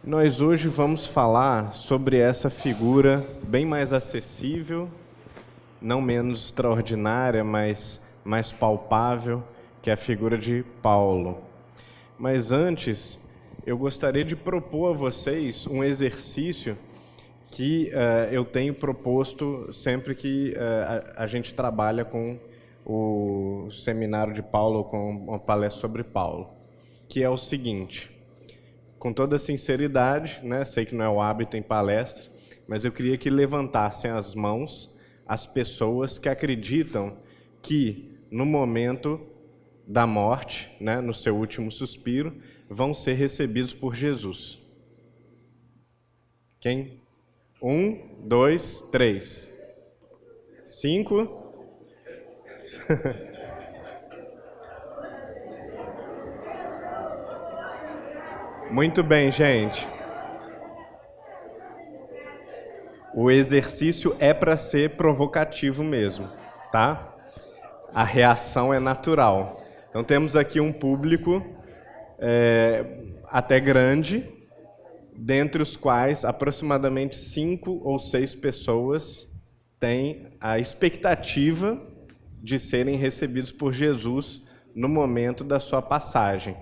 Nós hoje vamos falar sobre essa figura bem mais acessível, não menos extraordinária, mas mais palpável, que é a figura de Paulo. Mas antes, eu gostaria de propor a vocês um exercício que eu tenho proposto sempre que a gente trabalha com o seminário de Paulo, com uma palestra sobre Paulo, que é o seguinte: com toda sinceridade, né, sei que não é o hábito em palestra, mas eu queria que levantassem as mãos as pessoas que acreditam que no momento da morte, né, no seu último suspiro, vão ser recebidos por Jesus. Quem? 1, 2, 3, 5. Muito bem, gente. O exercício é para ser provocativo mesmo, tá? A reação é natural. Então temos aqui um público até grande, dentre os quais aproximadamente 5 ou 6 pessoas têm a expectativa de serem recebidos por Jesus no momento da sua passagem.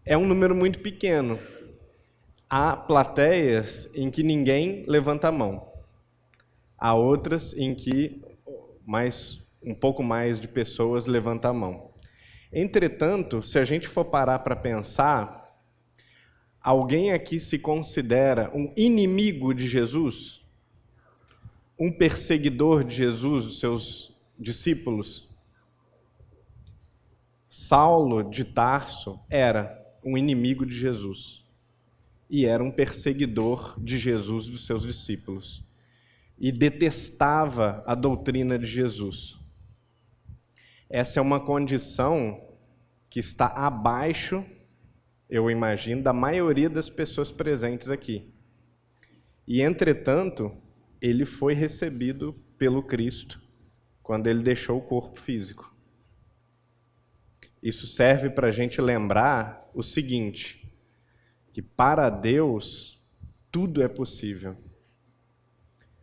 É um número muito pequeno. Há plateias em que ninguém levanta a mão. Há outras em que um pouco mais de pessoas levantam a mão. Entretanto, se a gente for parar para pensar, alguém aqui se considera um inimigo de Jesus? Um perseguidor de Jesus, os seus discípulos? Saulo de Tarso era um inimigo de Jesus e era um perseguidor de Jesus e dos seus discípulos e detestava a doutrina de Jesus. Essa é uma condição que está abaixo, eu imagino, da maioria das pessoas presentes aqui. E, entretanto, ele foi recebido pelo Cristo quando ele deixou o corpo físico. Isso serve para a gente lembrar o seguinte, que para Deus tudo é possível.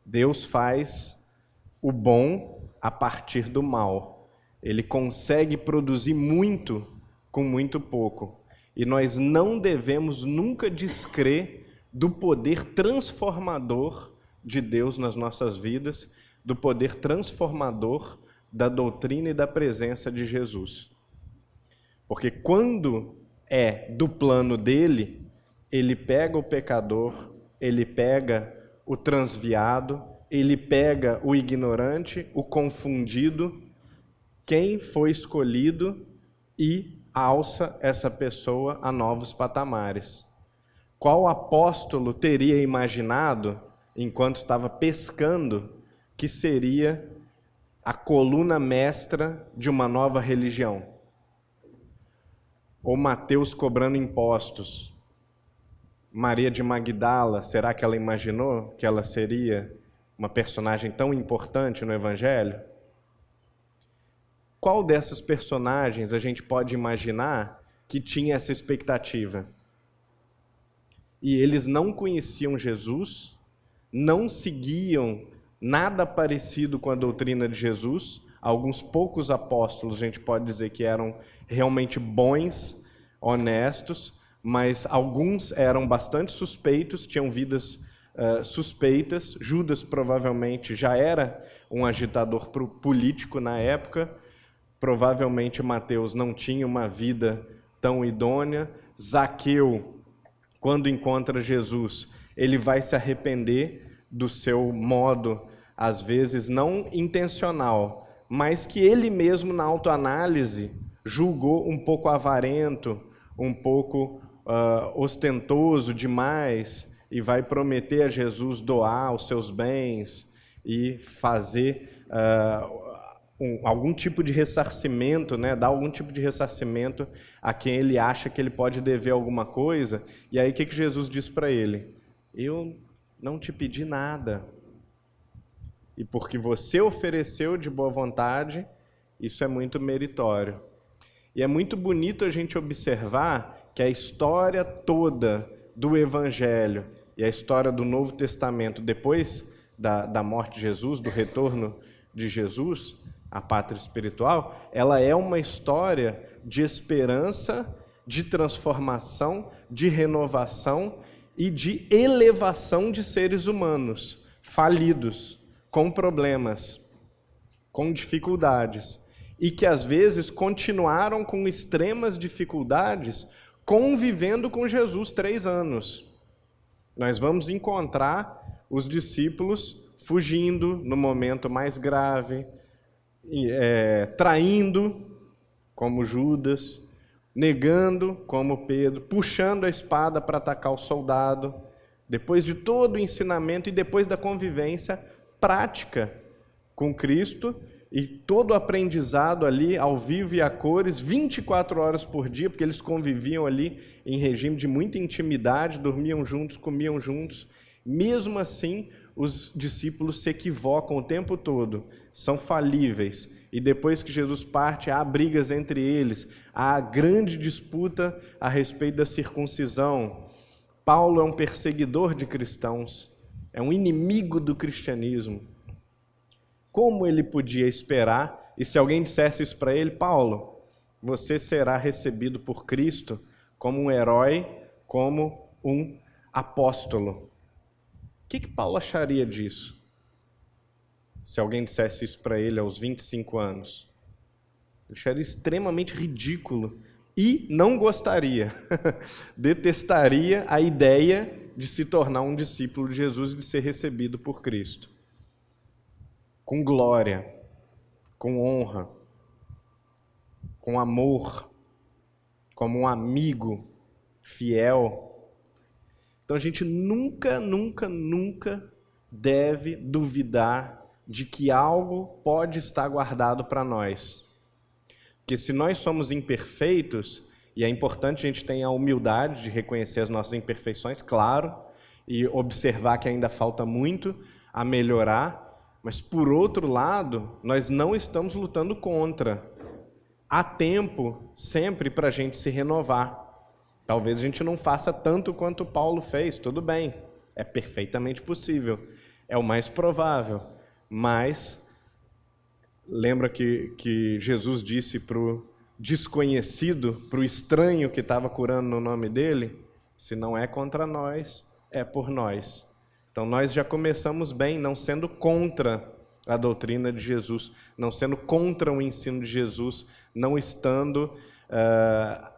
Deus faz o bom a partir do mal. Ele consegue produzir muito com muito pouco. E nós não devemos nunca descrer do poder transformador de Deus nas nossas vidas, do poder transformador da doutrina e da presença de Jesus. Porque quando é do plano dele, ele pega o pecador, ele pega o transviado, ele pega o ignorante, o confundido, quem foi escolhido, e alça essa pessoa a novos patamares. Qual apóstolo teria imaginado, enquanto estava pescando, que seria a coluna mestra de uma nova religião? Ou Mateus cobrando impostos? Maria de Magdala, será que ela imaginou que ela seria uma personagem tão importante no Evangelho? Qual dessas personagens a gente pode imaginar que tinha essa expectativa? E eles não conheciam Jesus, não seguiam nada parecido com a doutrina de Jesus. Alguns poucos apóstolos, a gente pode dizer que eram realmente bons, honestos, mas alguns eram bastante suspeitos, tinham vidas suspeitas. Judas provavelmente já era um agitador político na época, provavelmente Mateus não tinha uma vida tão idônea. Zaqueu, quando encontra Jesus, ele vai se arrepender do seu modo, às vezes não intencional, mas que ele mesmo na autoanálise julgou um pouco avarento, um pouco ostentoso demais, e vai prometer a Jesus doar os seus bens e fazer algum tipo de ressarcimento, né? Dar algum tipo de ressarcimento a quem ele acha que ele pode dever alguma coisa. E aí o que Jesus diz para ele? Eu não te pedi nada. E porque você ofereceu de boa vontade, isso é muito meritório. E é muito bonito a gente observar que a história toda do Evangelho e a história do Novo Testamento depois da morte de Jesus, do retorno de Jesus à pátria espiritual, ela é uma história de esperança, de transformação, de renovação e de elevação de seres humanos falidos, com problemas, com dificuldades, e que às vezes continuaram com extremas dificuldades convivendo com Jesus 3 anos. Nós vamos encontrar os discípulos fugindo no momento mais grave, traindo, como Judas, negando, como Pedro, puxando a espada para atacar o soldado, depois de todo o ensinamento e depois da convivência prática com Cristo e todo o aprendizado ali ao vivo e a cores, 24 horas por dia, porque eles conviviam ali em regime de muita intimidade, dormiam juntos, comiam juntos. Mesmo assim, os discípulos se equivocam o tempo todo, são falíveis. E depois que Jesus parte, há brigas entre eles, há grande disputa a respeito da circuncisão. Paulo é um perseguidor de cristãos, é um inimigo do cristianismo. Como ele podia esperar? E se alguém dissesse isso para ele, Paulo, você será recebido por Cristo como um herói, como um apóstolo. O que Paulo acharia disso? Se alguém dissesse isso para ele aos 25 anos. Ele acharia extremamente ridículo e não gostaria, detestaria a ideia de se tornar um discípulo de Jesus e de ser recebido por Cristo. Com glória, com honra, com amor, como um amigo fiel. Então a gente nunca deve duvidar de que algo pode estar guardado para nós. Porque se nós somos imperfeitos, e é importante a gente ter a humildade de reconhecer as nossas imperfeições, claro, e observar que ainda falta muito a melhorar, mas por outro lado, nós não estamos lutando contra. Há tempo sempre para a gente se renovar. Talvez a gente não faça tanto quanto Paulo fez, tudo bem, é perfeitamente possível, é o mais provável, mas lembra que Jesus disse para o desconhecido, para o estranho que estava curando no nome dele, se não é contra nós, é por nós. Então nós já começamos bem, não sendo contra a doutrina de Jesus, não sendo contra o ensino de Jesus, não estando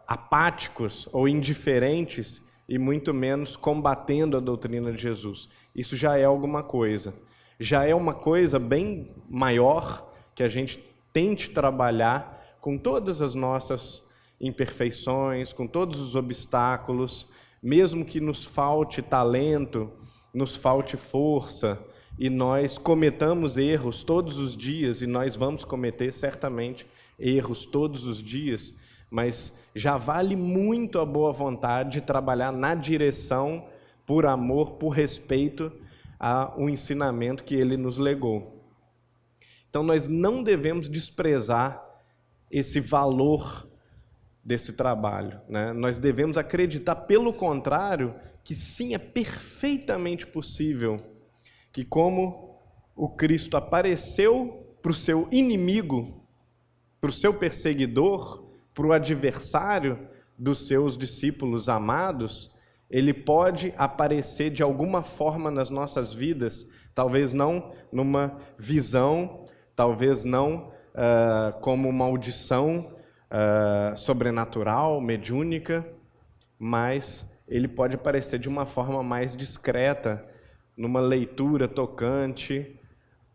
apáticos ou indiferentes e muito menos combatendo a doutrina de Jesus. Isso já é alguma coisa. Já é uma coisa bem maior que a gente tente trabalhar com todas as nossas imperfeições, com todos os obstáculos, mesmo que nos falte talento, nos falte força, e nós cometamos erros todos os dias, e nós vamos cometer certamente erros todos os dias, mas já vale muito a boa vontade de trabalhar na direção, por amor, por respeito ao ensinamento que ele nos legou. Então nós não devemos desprezar esse valor desse trabalho, né? Nós devemos acreditar, pelo contrário, que sim, é perfeitamente possível que como o Cristo apareceu para o seu inimigo, para o seu perseguidor, para o adversário dos seus discípulos amados, ele pode aparecer de alguma forma nas nossas vidas, talvez não numa visão, talvez não como uma audição sobrenatural, mediúnica, mas ele pode aparecer de uma forma mais discreta, numa leitura tocante,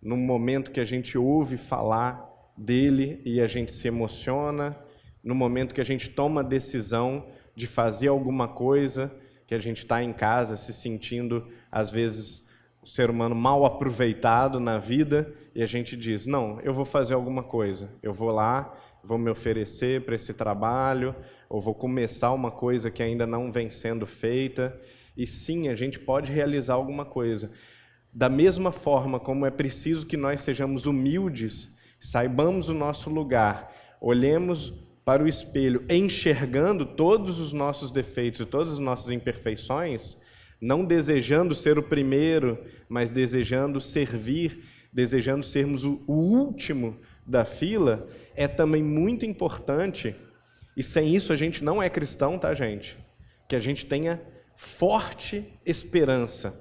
num momento que a gente ouve falar dele e a gente se emociona, no momento que a gente toma a decisão de fazer alguma coisa, que a gente está em casa se sentindo, às vezes, o ser humano mal aproveitado na vida, e a gente diz, não, eu vou fazer alguma coisa, eu vou lá, vou me oferecer para esse trabalho, ou vou começar uma coisa que ainda não vem sendo feita, e sim, a gente pode realizar alguma coisa. Da mesma forma como é preciso que nós sejamos humildes, saibamos o nosso lugar, olhemos para o espelho, enxergando todos os nossos defeitos e todas as nossas imperfeições, não desejando ser o primeiro, mas desejando servir, desejando sermos o último da fila, é também muito importante, e sem isso a gente não é cristão, tá, gente? Que a gente tenha forte esperança.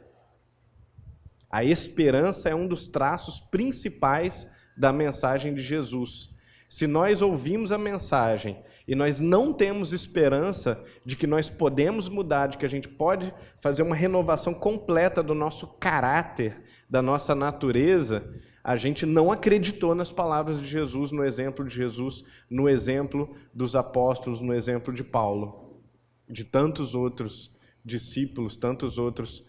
A esperança é um dos traços principais da mensagem de Jesus. Se nós ouvimos a mensagem e nós não temos esperança de que nós podemos mudar, de que a gente pode fazer uma renovação completa do nosso caráter, da nossa natureza, a gente não acreditou nas palavras de Jesus, no exemplo de Jesus, no exemplo dos apóstolos, no exemplo de Paulo, de tantos outros discípulos, tantos outros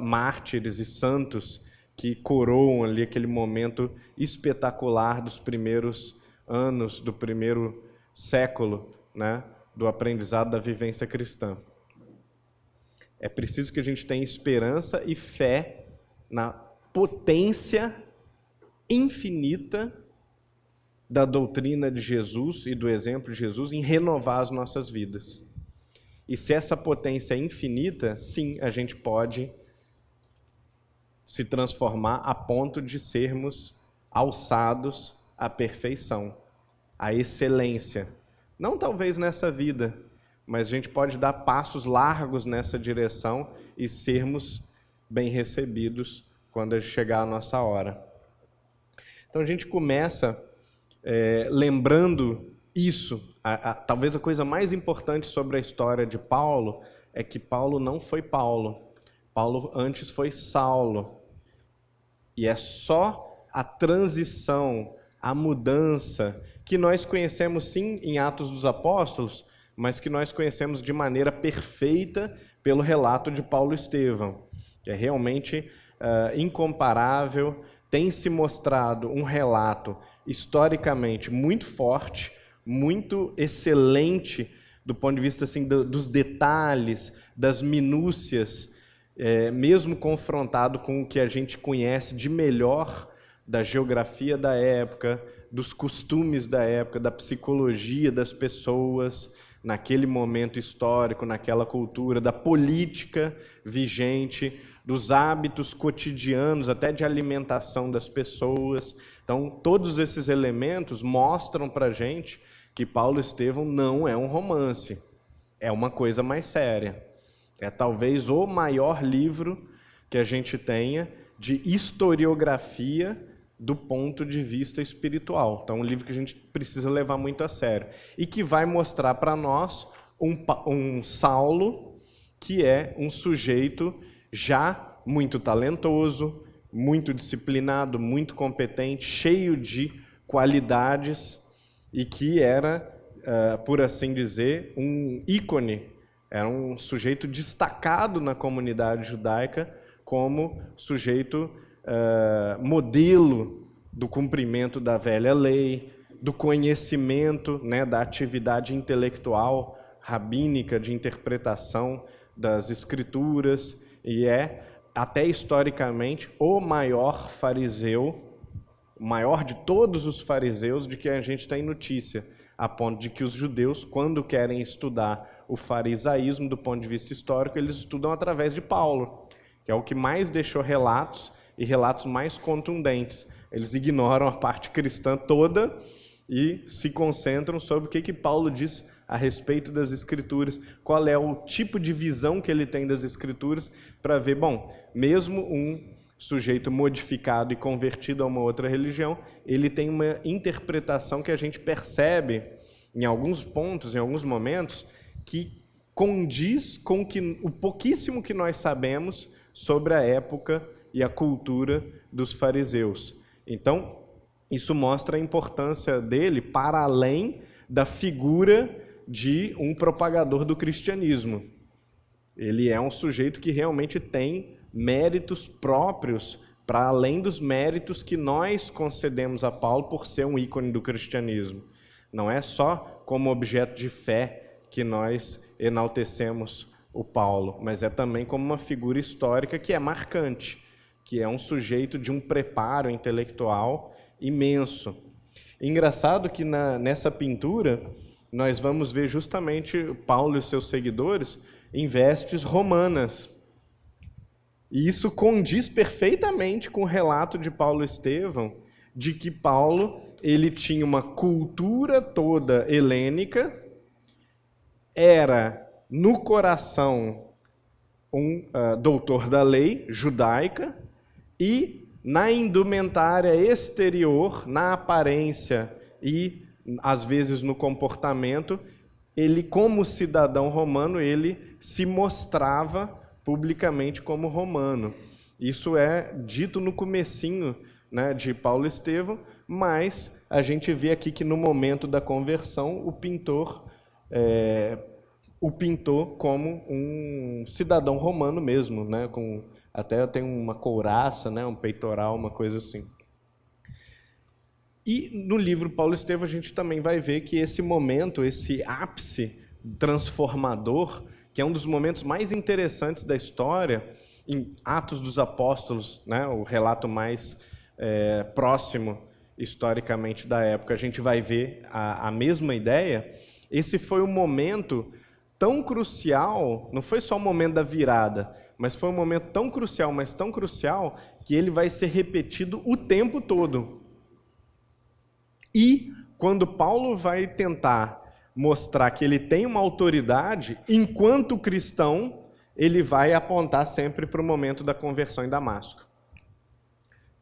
mártires e santos que coroam ali aquele momento espetacular dos primeiros anos, do primeiro século, né, do aprendizado da vivência cristã. É preciso que a gente tenha esperança e fé na potência infinita da doutrina de Jesus e do exemplo de Jesus em renovar as nossas vidas. E se essa potência é infinita, sim, a gente pode se transformar a ponto de sermos alçados à perfeição, à excelência. Não talvez nessa vida, mas a gente pode dar passos largos nessa direção e sermos bem recebidos quando chegar a nossa hora. Então a gente começa lembrando isso. Talvez a coisa mais importante sobre a história de Paulo é que Paulo não foi Paulo. Paulo antes foi Saulo. E é só a transição, a mudança, que nós conhecemos sim em Atos dos Apóstolos, mas que nós conhecemos de maneira perfeita pelo relato de Paulo e Estevão, que é realmente incomparável, tem se mostrado um relato historicamente muito forte, muito excelente do ponto de vista assim, dos detalhes, das minúcias, mesmo confrontado com o que a gente conhece de melhor da geografia da época, dos costumes da época, da psicologia das pessoas naquele momento histórico, naquela cultura, da política vigente, dos hábitos cotidianos, até de alimentação das pessoas. Então, todos esses elementos mostram para a gente que Paulo e Estevão não é um romance, é uma coisa mais séria. É talvez o maior livro que a gente tenha de historiografia do ponto de vista espiritual. Então, é um livro que a gente precisa levar muito a sério. E que vai mostrar para nós um Saulo que é um sujeito já muito talentoso, muito disciplinado, muito competente, cheio de qualidades e que era, por assim dizer, um ícone, era um sujeito destacado na comunidade judaica como sujeito modelo do cumprimento da velha lei, do conhecimento, né, da atividade intelectual, rabínica, de interpretação das escrituras, e é, até historicamente, o maior fariseu, o maior de todos os fariseus de que a gente tem notícia, a ponto de que os judeus, quando querem estudar o farisaísmo do ponto de vista histórico, eles estudam através de Paulo, que é o que mais deixou relatos e relatos mais contundentes. Eles ignoram a parte cristã toda e se concentram sobre o que Paulo diz a respeito das Escrituras, qual é o tipo de visão que ele tem das Escrituras, para ver, bom, mesmo um sujeito modificado e convertido a uma outra religião, ele tem uma interpretação que a gente percebe em alguns pontos, em alguns momentos, que condiz com o pouquíssimo que nós sabemos sobre a época e a cultura dos fariseus. Então, isso mostra a importância dele para além da figura de um propagador do cristianismo. Ele é um sujeito que realmente tem méritos próprios para além dos méritos que nós concedemos a Paulo por ser um ícone do cristianismo. Não é só como objeto de fé que nós enaltecemos o Paulo, mas é também como uma figura histórica que é marcante, que é um sujeito de um preparo intelectual imenso. Engraçado que nessa pintura, nós vamos ver justamente Paulo e os seus seguidores em vestes romanas. E isso condiz perfeitamente com o relato de Paulo e Estevão, de que Paulo ele tinha uma cultura toda helênica, era no coração um doutor da lei judaica e na indumentária exterior, na aparência e às vezes no comportamento, ele como cidadão romano, ele se mostrava publicamente como romano. Isso é dito no comecinho, né, de Paulo e Estevão, mas a gente vê aqui que no momento da conversão o pintor o pintou como um cidadão romano mesmo, né, até tem uma couraça, né, um peitoral, uma coisa assim. E no livro Paulo e Estevão a gente também vai ver que esse momento, esse ápice transformador, que é um dos momentos mais interessantes da história, em Atos dos Apóstolos, né, o relato mais próximo historicamente da época, a gente vai ver a mesma ideia. Esse foi um momento tão crucial, não foi só o momento da virada, mas foi um momento tão crucial, mas tão crucial, que ele vai ser repetido o tempo todo. E quando Paulo vai tentar mostrar que ele tem uma autoridade, enquanto cristão, ele vai apontar sempre para o momento da conversão em Damasco.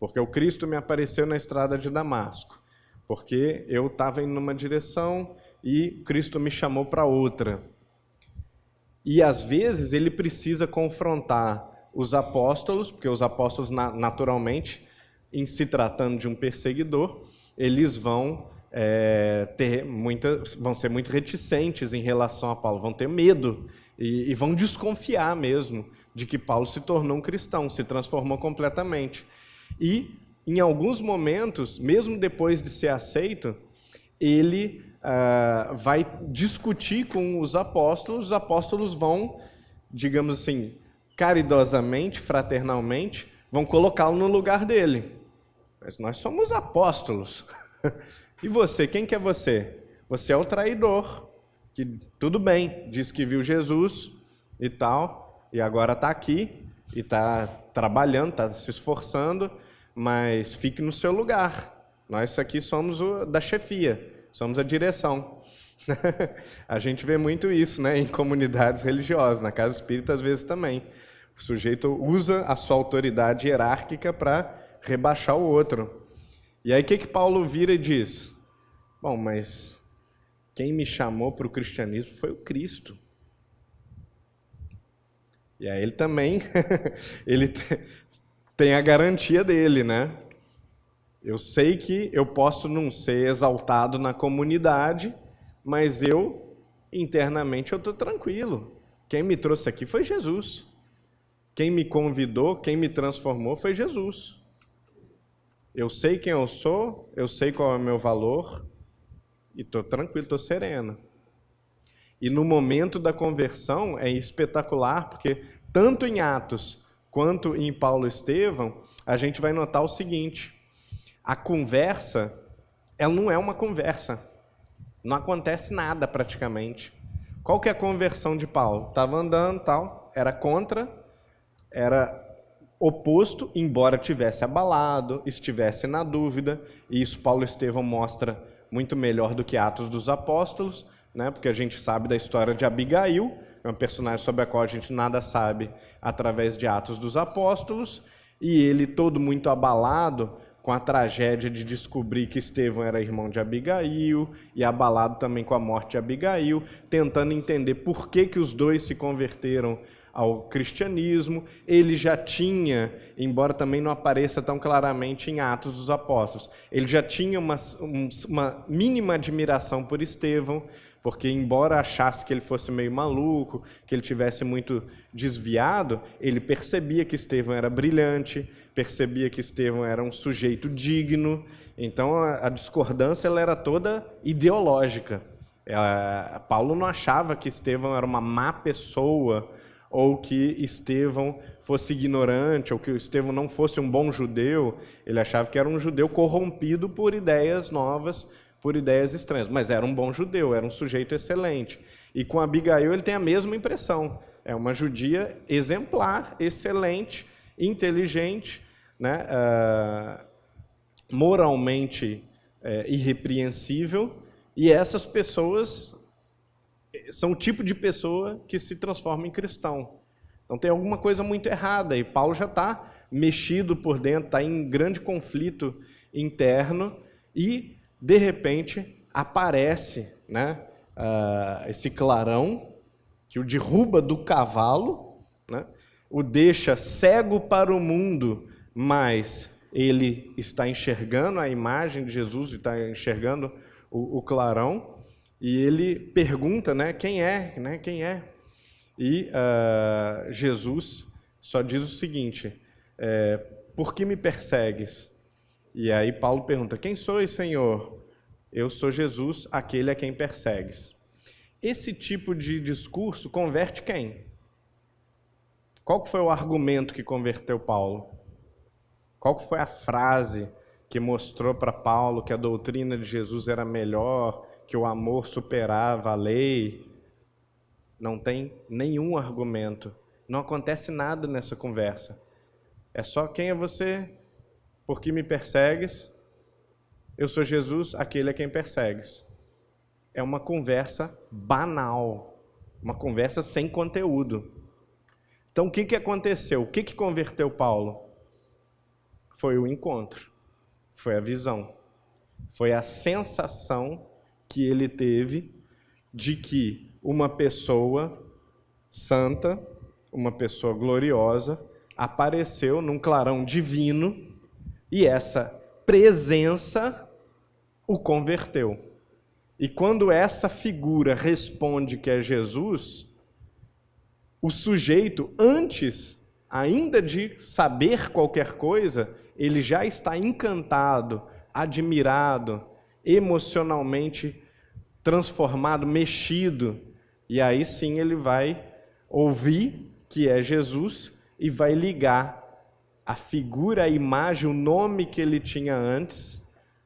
Porque o Cristo me apareceu na estrada de Damasco. Porque eu estava indo numa direção e Cristo me chamou para outra. E às vezes ele precisa confrontar os apóstolos, porque os apóstolos naturalmente, em se tratando de um perseguidor, eles vão vão ser muito reticentes em relação a Paulo, vão ter medo e vão desconfiar mesmo de que Paulo se tornou um cristão, se transformou completamente. E em alguns momentos, mesmo depois de ser aceito, ele vai discutir com os apóstolos vão, digamos assim, caridosamente, fraternalmente, vão colocá-lo no lugar dele. Mas nós somos apóstolos. E você, quem que é você? Você é o traidor, que tudo bem, diz que viu Jesus e tal, e agora está aqui, e está trabalhando, está se esforçando, mas fique no seu lugar. Nós aqui somos da chefia, somos a direção. A gente vê muito isso, né, em comunidades religiosas, na casa espírita às vezes também. O sujeito usa a sua autoridade hierárquica para rebaixar o outro. E aí o que Paulo vira e diz? Bom, mas quem me chamou para o cristianismo foi o Cristo. E aí ele também ele tem a garantia dele, né? Eu sei que eu posso não ser exaltado na comunidade, mas internamente, eu estou tranquilo. Quem me trouxe aqui foi Jesus. Quem me convidou, quem me transformou foi Jesus. Eu sei quem eu sou, eu sei qual é o meu valor, e estou tranquilo, estou sereno. E no momento da conversão é espetacular, porque tanto em Atos quanto em Paulo e Estevão, a gente vai notar o seguinte: a conversa, ela não é uma conversa. Não acontece nada praticamente. Qual que é a conversão de Paulo? Estava andando, tal, era contra, era oposto, embora tivesse abalado, estivesse na dúvida, e isso Paulo e Estevão mostra muito melhor do que Atos dos Apóstolos, né? Porque a gente sabe da história de Abigail, é um personagem sobre a qual a gente nada sabe através de Atos dos Apóstolos, e ele todo muito abalado com a tragédia de descobrir que Estevão era irmão de Abigail, e abalado também com a morte de Abigail, tentando entender por que os dois se converteram ao cristianismo. Ele já tinha, embora também não apareça tão claramente em Atos dos Apóstolos, ele já tinha uma mínima admiração por Estevão, porque embora achasse que ele fosse meio maluco, que ele tivesse muito desviado, ele percebia que Estevão era brilhante, percebia que Estevão era um sujeito digno. Então a discordância ela era toda ideológica. Paulo não achava que Estevão era uma má pessoa, ou que Estevão fosse ignorante, ou que Estevão não fosse um bom judeu. Ele achava que era um judeu corrompido por ideias novas, por ideias estranhas. Mas era um bom judeu, era um sujeito excelente. E com Abigail ele tem a mesma impressão. É uma judia exemplar, excelente, inteligente, né? Moralmente irrepreensível. E essas pessoas são o tipo de pessoa que se transforma em cristão. Então tem alguma coisa muito errada. E Paulo já está mexido por dentro, está em grande conflito interno. E, de repente, aparece, né, esse clarão que o derruba do cavalo, né, o deixa cego para o mundo, mas ele está enxergando a imagem de Jesus, está enxergando o clarão, e ele pergunta, né, quem é, né, quem é? E Jesus só diz o seguinte, por que me persegues? E aí Paulo pergunta, quem sois, Senhor? Eu sou Jesus, aquele a quem persegues. Esse tipo de discurso converte quem? Qual que foi o argumento que converteu Paulo? Qual que foi a frase que mostrou para Paulo que a doutrina de Jesus era melhor, que o amor superava a lei? Não tem nenhum argumento. Não acontece nada nessa conversa. É só quem é você? Por que me persegues? Eu sou Jesus, aquele a quem persegues. É uma conversa banal, uma conversa sem conteúdo. Então o que aconteceu? O que converteu Paulo? Foi o encontro, foi a visão, foi a sensação que ele teve de que uma pessoa santa, uma pessoa gloriosa, apareceu num clarão divino e essa presença o converteu. E quando essa figura responde que é Jesus, o sujeito, antes ainda de saber qualquer coisa, ele já está encantado, admirado, emocionalmente transformado, mexido. E aí sim ele vai ouvir que é Jesus e vai ligar a figura, a imagem, o nome que ele tinha antes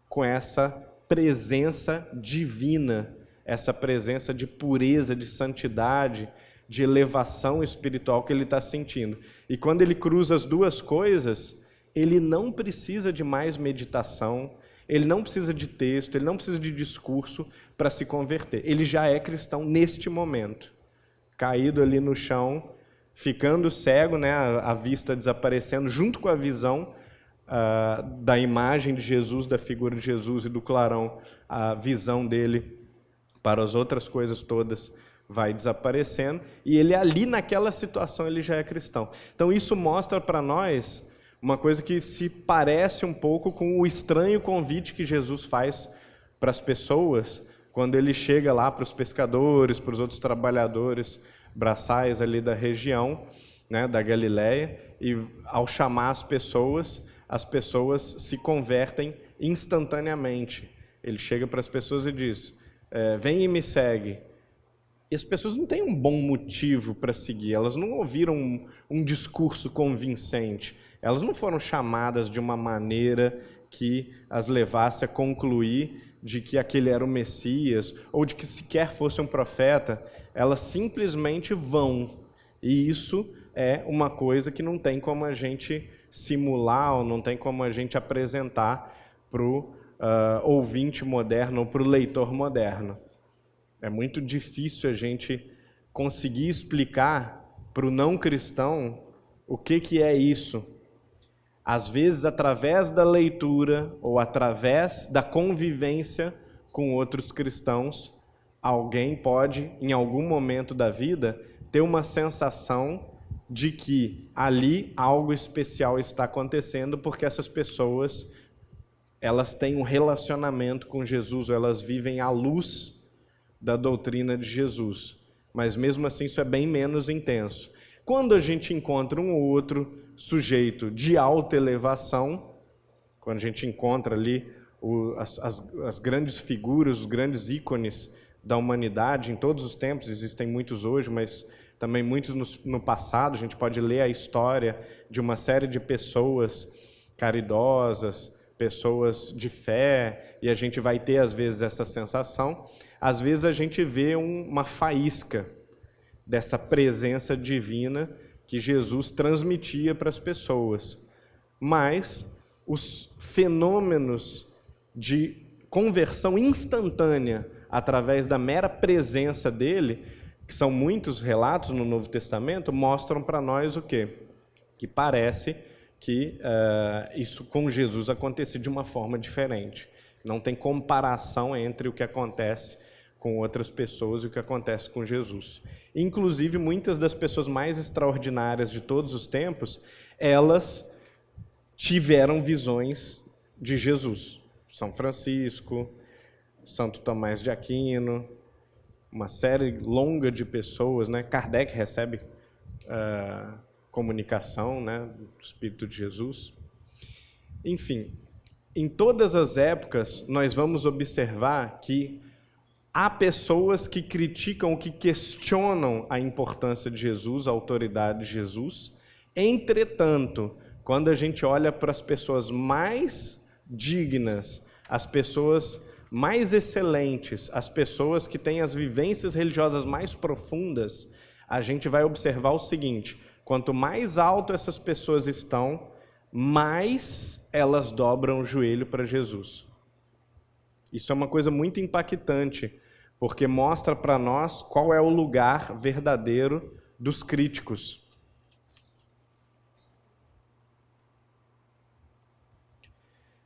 com essa presença divina, essa presença de pureza, de santidade, de elevação espiritual que ele está sentindo. E quando ele cruza as duas coisas, ele não precisa de mais meditação, ele não precisa de texto, ele não precisa de discurso para se converter. Ele já é cristão neste momento, caído ali no chão, ficando cego, né, a vista desaparecendo, junto com a visão da imagem de Jesus, da figura de Jesus e do clarão, a visão dele para as outras coisas todas vai desaparecendo, e ele ali naquela situação ele já é cristão. Então isso mostra para nós uma coisa que se parece um pouco com o estranho convite que Jesus faz para as pessoas, quando ele chega lá para os pescadores, para os outros trabalhadores braçais ali da região, né, da Galileia, e ao chamar as pessoas se convertem instantaneamente. Ele chega para as pessoas e diz, vem e me segue. E as pessoas não têm um bom motivo para seguir, elas não ouviram um discurso convincente, elas não foram chamadas de uma maneira que as levasse a concluir de que aquele era o Messias, ou de que sequer fosse um profeta. Elas simplesmente vão. E isso é uma coisa que não tem como a gente simular, ou não tem como a gente apresentar para o ouvinte moderno ou para o leitor moderno. É muito difícil a gente conseguir explicar para o não cristão o que é isso. Às vezes, através da leitura ou através da convivência com outros cristãos, alguém pode, em algum momento da vida, ter uma sensação de que ali algo especial está acontecendo, porque essas pessoas, elas têm um relacionamento com Jesus, elas vivem à luz da doutrina de Jesus. Mas mesmo assim isso é bem menos intenso. Quando a gente encontra um ou outro sujeito de alta elevação, quando a gente encontra ali as grandes figuras, os grandes ícones da humanidade, em todos os tempos, existem muitos hoje, mas também muitos no passado, a gente pode ler a história de uma série de pessoas caridosas, pessoas de fé, e a gente vai ter às vezes essa sensação, às vezes a gente vê uma faísca dessa presença divina que Jesus transmitia para as pessoas. Mas os fenômenos de conversão instantânea através da mera presença dele, que são muitos relatos no Novo Testamento, mostram para nós o quê? Que parece que isso com Jesus acontecia de uma forma diferente. Não tem comparação entre o que acontece com outras pessoas e o que acontece com Jesus. Inclusive, muitas das pessoas mais extraordinárias de todos os tempos, elas tiveram visões de Jesus. São Francisco, Santo Tomás de Aquino, uma série longa de pessoas, né? Kardec recebe comunicação, né, do Espírito de Jesus. Enfim, em todas as épocas, nós vamos observar que há pessoas que criticam, que questionam a importância de Jesus, a autoridade de Jesus. Entretanto, quando a gente olha para as pessoas mais dignas, as pessoas mais excelentes, as pessoas que têm as vivências religiosas mais profundas, a gente vai observar o seguinte: quanto mais alto essas pessoas estão, mais elas dobram o joelho para Jesus. Isso é uma coisa muito impactante, porque mostra para nós qual é o lugar verdadeiro dos críticos.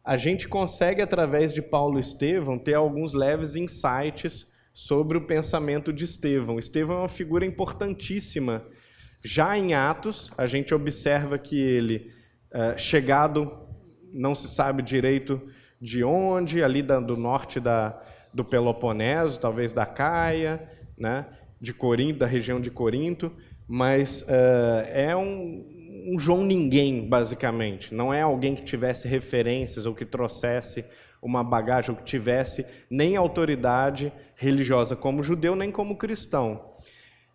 A gente consegue, através de Paulo e Estevão, ter alguns leves insights sobre o pensamento de Estevão. Estevão é uma figura importantíssima. Já em Atos, a gente observa que ele, chegado, não se sabe direito de onde, ali do norte do Peloponeso, talvez da Caia, né, de Corinto, da região de Corinto, mas é um João Ninguém, basicamente. Não é alguém que tivesse referências ou que trouxesse uma bagagem ou que tivesse nem autoridade religiosa como judeu, nem como cristão.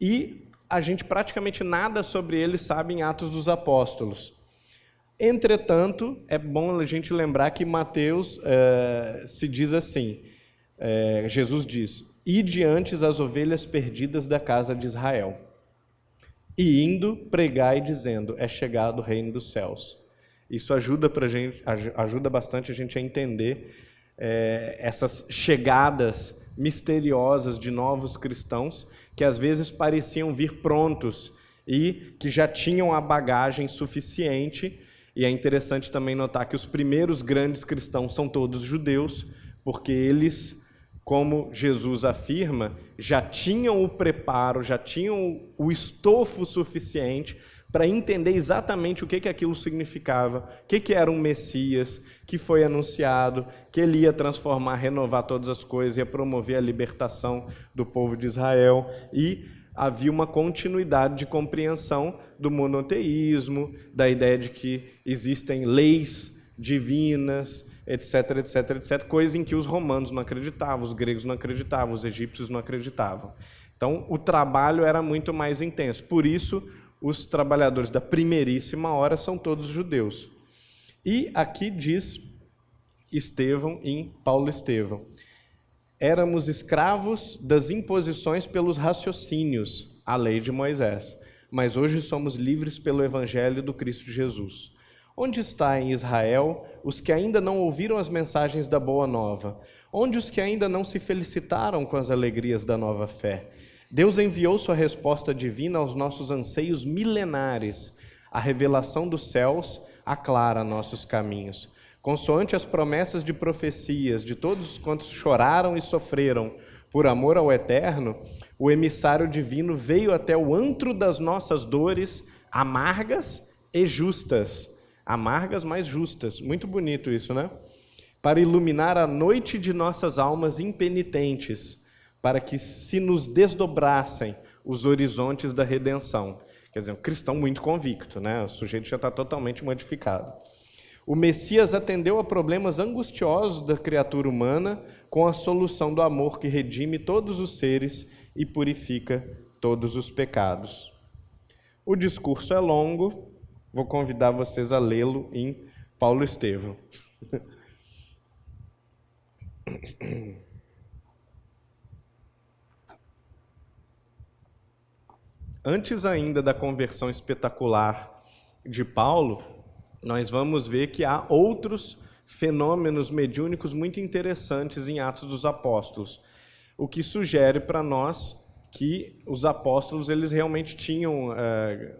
E a gente praticamente nada sobre ele sabe em Atos dos Apóstolos. Entretanto, é bom a gente lembrar que Mateus se diz assim, Jesus diz: "Ide antes as ovelhas perdidas da casa de Israel, e indo pregai dizendo, é chegado o reino dos céus." Isso ajuda bastante a gente a entender essas chegadas misteriosas de novos cristãos que às vezes pareciam vir prontos e que já tinham a bagagem suficiente. E é interessante também notar que os primeiros grandes cristãos são todos judeus, porque eles, como Jesus afirma, já tinham o preparo, já tinham o estofo suficiente para entender exatamente o que aquilo significava, o que era um Messias, que foi anunciado, que ele ia transformar, renovar todas as coisas, ia promover a libertação do povo de Israel, e havia uma continuidade de compreensão do monoteísmo, da ideia de que existem leis divinas, etc, etc, etc, coisa em que os romanos não acreditavam, os gregos não acreditavam, os egípcios não acreditavam. Então, o trabalho era muito mais intenso. Por isso, os trabalhadores da primeiríssima hora são todos judeus. E aqui diz Estevão em Paulo Estevão: éramos escravos das imposições pelos raciocínios, a lei de Moisés, mas hoje somos livres pelo evangelho do Cristo Jesus. Onde está em Israel os que ainda não ouviram as mensagens da boa nova? Onde os que ainda não se felicitaram com as alegrias da nova fé? Deus enviou sua resposta divina aos nossos anseios milenares. A revelação dos céus aclara nossos caminhos. Consoante as promessas de profecias de todos quantos choraram e sofreram por amor ao Eterno, o emissário divino veio até o antro das nossas dores, amargas e justas. Amargas, mas justas. Muito bonito isso, né? Para iluminar a noite de nossas almas impenitentes, para que se nos desdobrassem os horizontes da redenção. Quer dizer, um cristão muito convicto, né? O sujeito já está totalmente modificado. O Messias atendeu a problemas angustiosos da criatura humana com a solução do amor que redime todos os seres e purifica todos os pecados. O discurso é longo, vou convidar vocês a lê-lo em Paulo Estevão. Antes ainda da conversão espetacular de Paulo, nós vamos ver que há outros fenômenos mediúnicos muito interessantes em Atos dos Apóstolos, o que sugere para nós que os apóstolos eles realmente tinham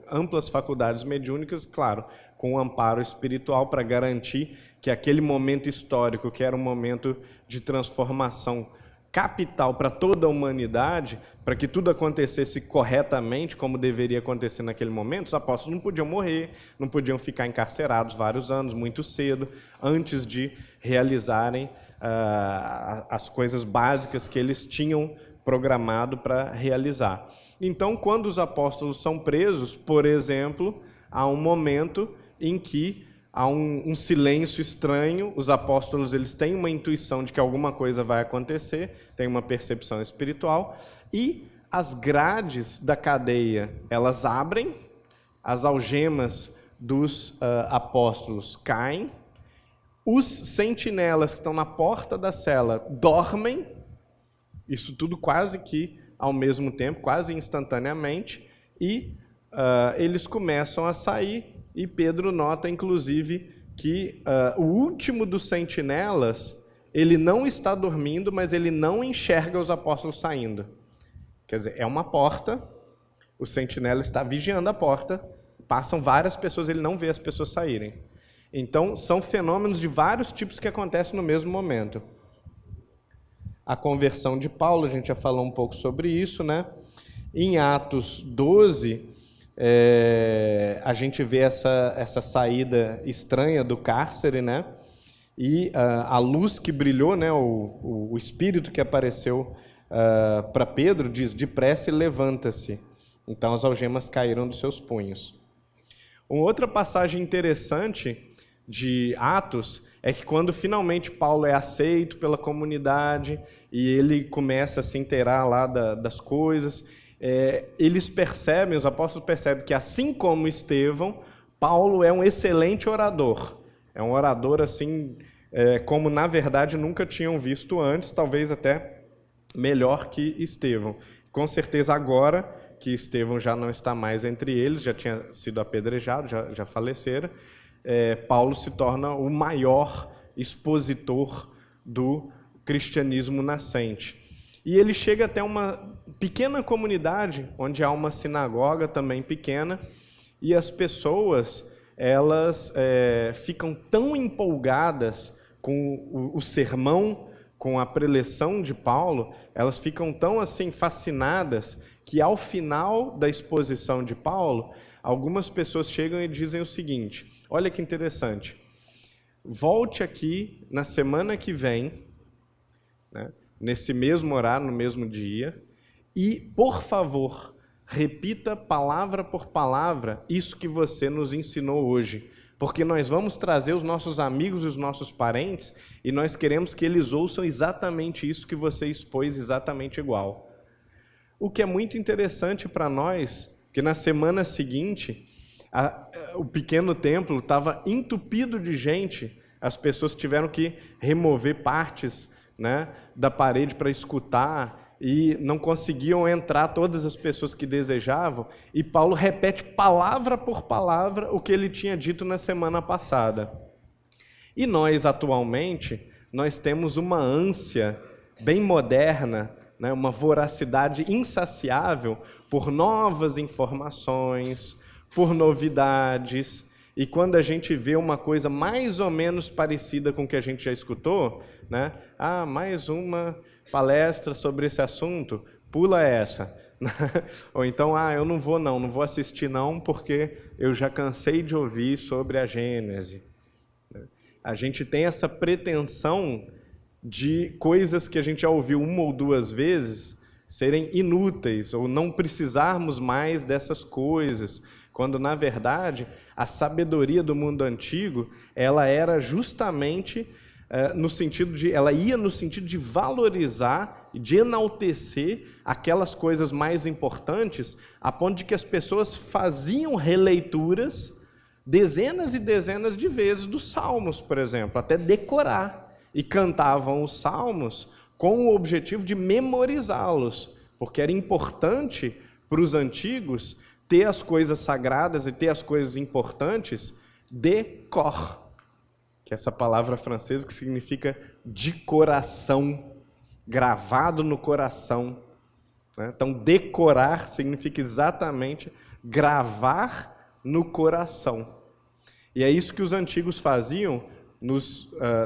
amplas faculdades mediúnicas, claro, com um amparo espiritual para garantir que aquele momento histórico, que era um momento de transformação capital para toda a humanidade, para que tudo acontecesse corretamente, como deveria acontecer naquele momento, os apóstolos não podiam morrer, não podiam ficar encarcerados vários anos, muito cedo, antes de realizarem as coisas básicas que eles tinham programado para realizar. Então, quando os apóstolos são presos, por exemplo, há um momento em que há um silêncio estranho, os apóstolos eles têm uma intuição de que alguma coisa vai acontecer, têm uma percepção espiritual, e as grades da cadeia, elas abrem, as algemas dos apóstolos caem, os sentinelas que estão na porta da cela dormem, isso tudo quase que ao mesmo tempo, quase instantaneamente, e eles começam a sair. E Pedro nota, inclusive, que o último dos sentinelas, ele não está dormindo, mas ele não enxerga os apóstolos saindo. Quer dizer, é uma porta, o sentinela está vigiando a porta, passam várias pessoas, ele não vê as pessoas saírem. Então, são fenômenos de vários tipos que acontecem no mesmo momento. A conversão de Paulo, a gente já falou um pouco sobre isso, né? Em Atos 12... a gente vê essa saída estranha do cárcere, né? E a luz que brilhou, né? O espírito que apareceu para Pedro diz: depressa e levanta-se. Então as algemas caíram dos seus punhos. Uma outra passagem interessante de Atos é que quando finalmente Paulo é aceito pela comunidade e ele começa a se inteirar lá das coisas, eles percebem, os apóstolos percebem que assim como Estevão, Paulo é um excelente orador. É um orador assim, como na verdade nunca tinham visto antes, talvez até melhor que Estevão. Com certeza agora que Estevão já não está mais entre eles, já tinha sido apedrejado, já falecera, Paulo se torna o maior expositor do cristianismo nascente. E ele chega até uma pequena comunidade, onde há uma sinagoga também pequena, e as pessoas elas ficam tão empolgadas com o sermão, com a preleção de Paulo, elas ficam tão assim fascinadas, que ao final da exposição de Paulo, algumas pessoas chegam e dizem o seguinte: olha que interessante, volte aqui na semana que vem, né, nesse mesmo horário, no mesmo dia, e, por favor, repita palavra por palavra isso que você nos ensinou hoje, porque nós vamos trazer os nossos amigos e os nossos parentes e nós queremos que eles ouçam exatamente isso que você expôs, exatamente igual. O que é muito interessante para nós, que na semana seguinte, o pequeno templo estava entupido de gente, as pessoas tiveram que remover partes, né, da parede para escutar e não conseguiam entrar todas as pessoas que desejavam, e Paulo repete palavra por palavra o que ele tinha dito na semana passada. E nós, atualmente, nós temos uma ânsia bem moderna, né, uma voracidade insaciável por novas informações, por novidades, e quando a gente vê uma coisa mais ou menos parecida com o que a gente já escutou, né? Mais uma palestra sobre esse assunto, pula essa. Ou então, eu não vou assistir não, porque eu já cansei de ouvir sobre a Gênese. A gente tem essa pretensão de coisas que a gente já ouviu uma ou duas vezes serem inúteis, ou não precisarmos mais dessas coisas, quando, na verdade, a sabedoria do mundo antigo, ela era justamente ela ia no sentido de valorizar e de enaltecer aquelas coisas mais importantes, a ponto de que as pessoas faziam releituras dezenas e dezenas de vezes dos Salmos, por exemplo, até decorar. e cantavam os salmos com o objetivo de memorizá-los, porque era importante para os antigos ter as coisas sagradas e ter as coisas importantes de cor, que é essa palavra francesa que significa de coração, gravado no coração. Então, decorar significa exatamente gravar no coração. E é isso que os antigos faziam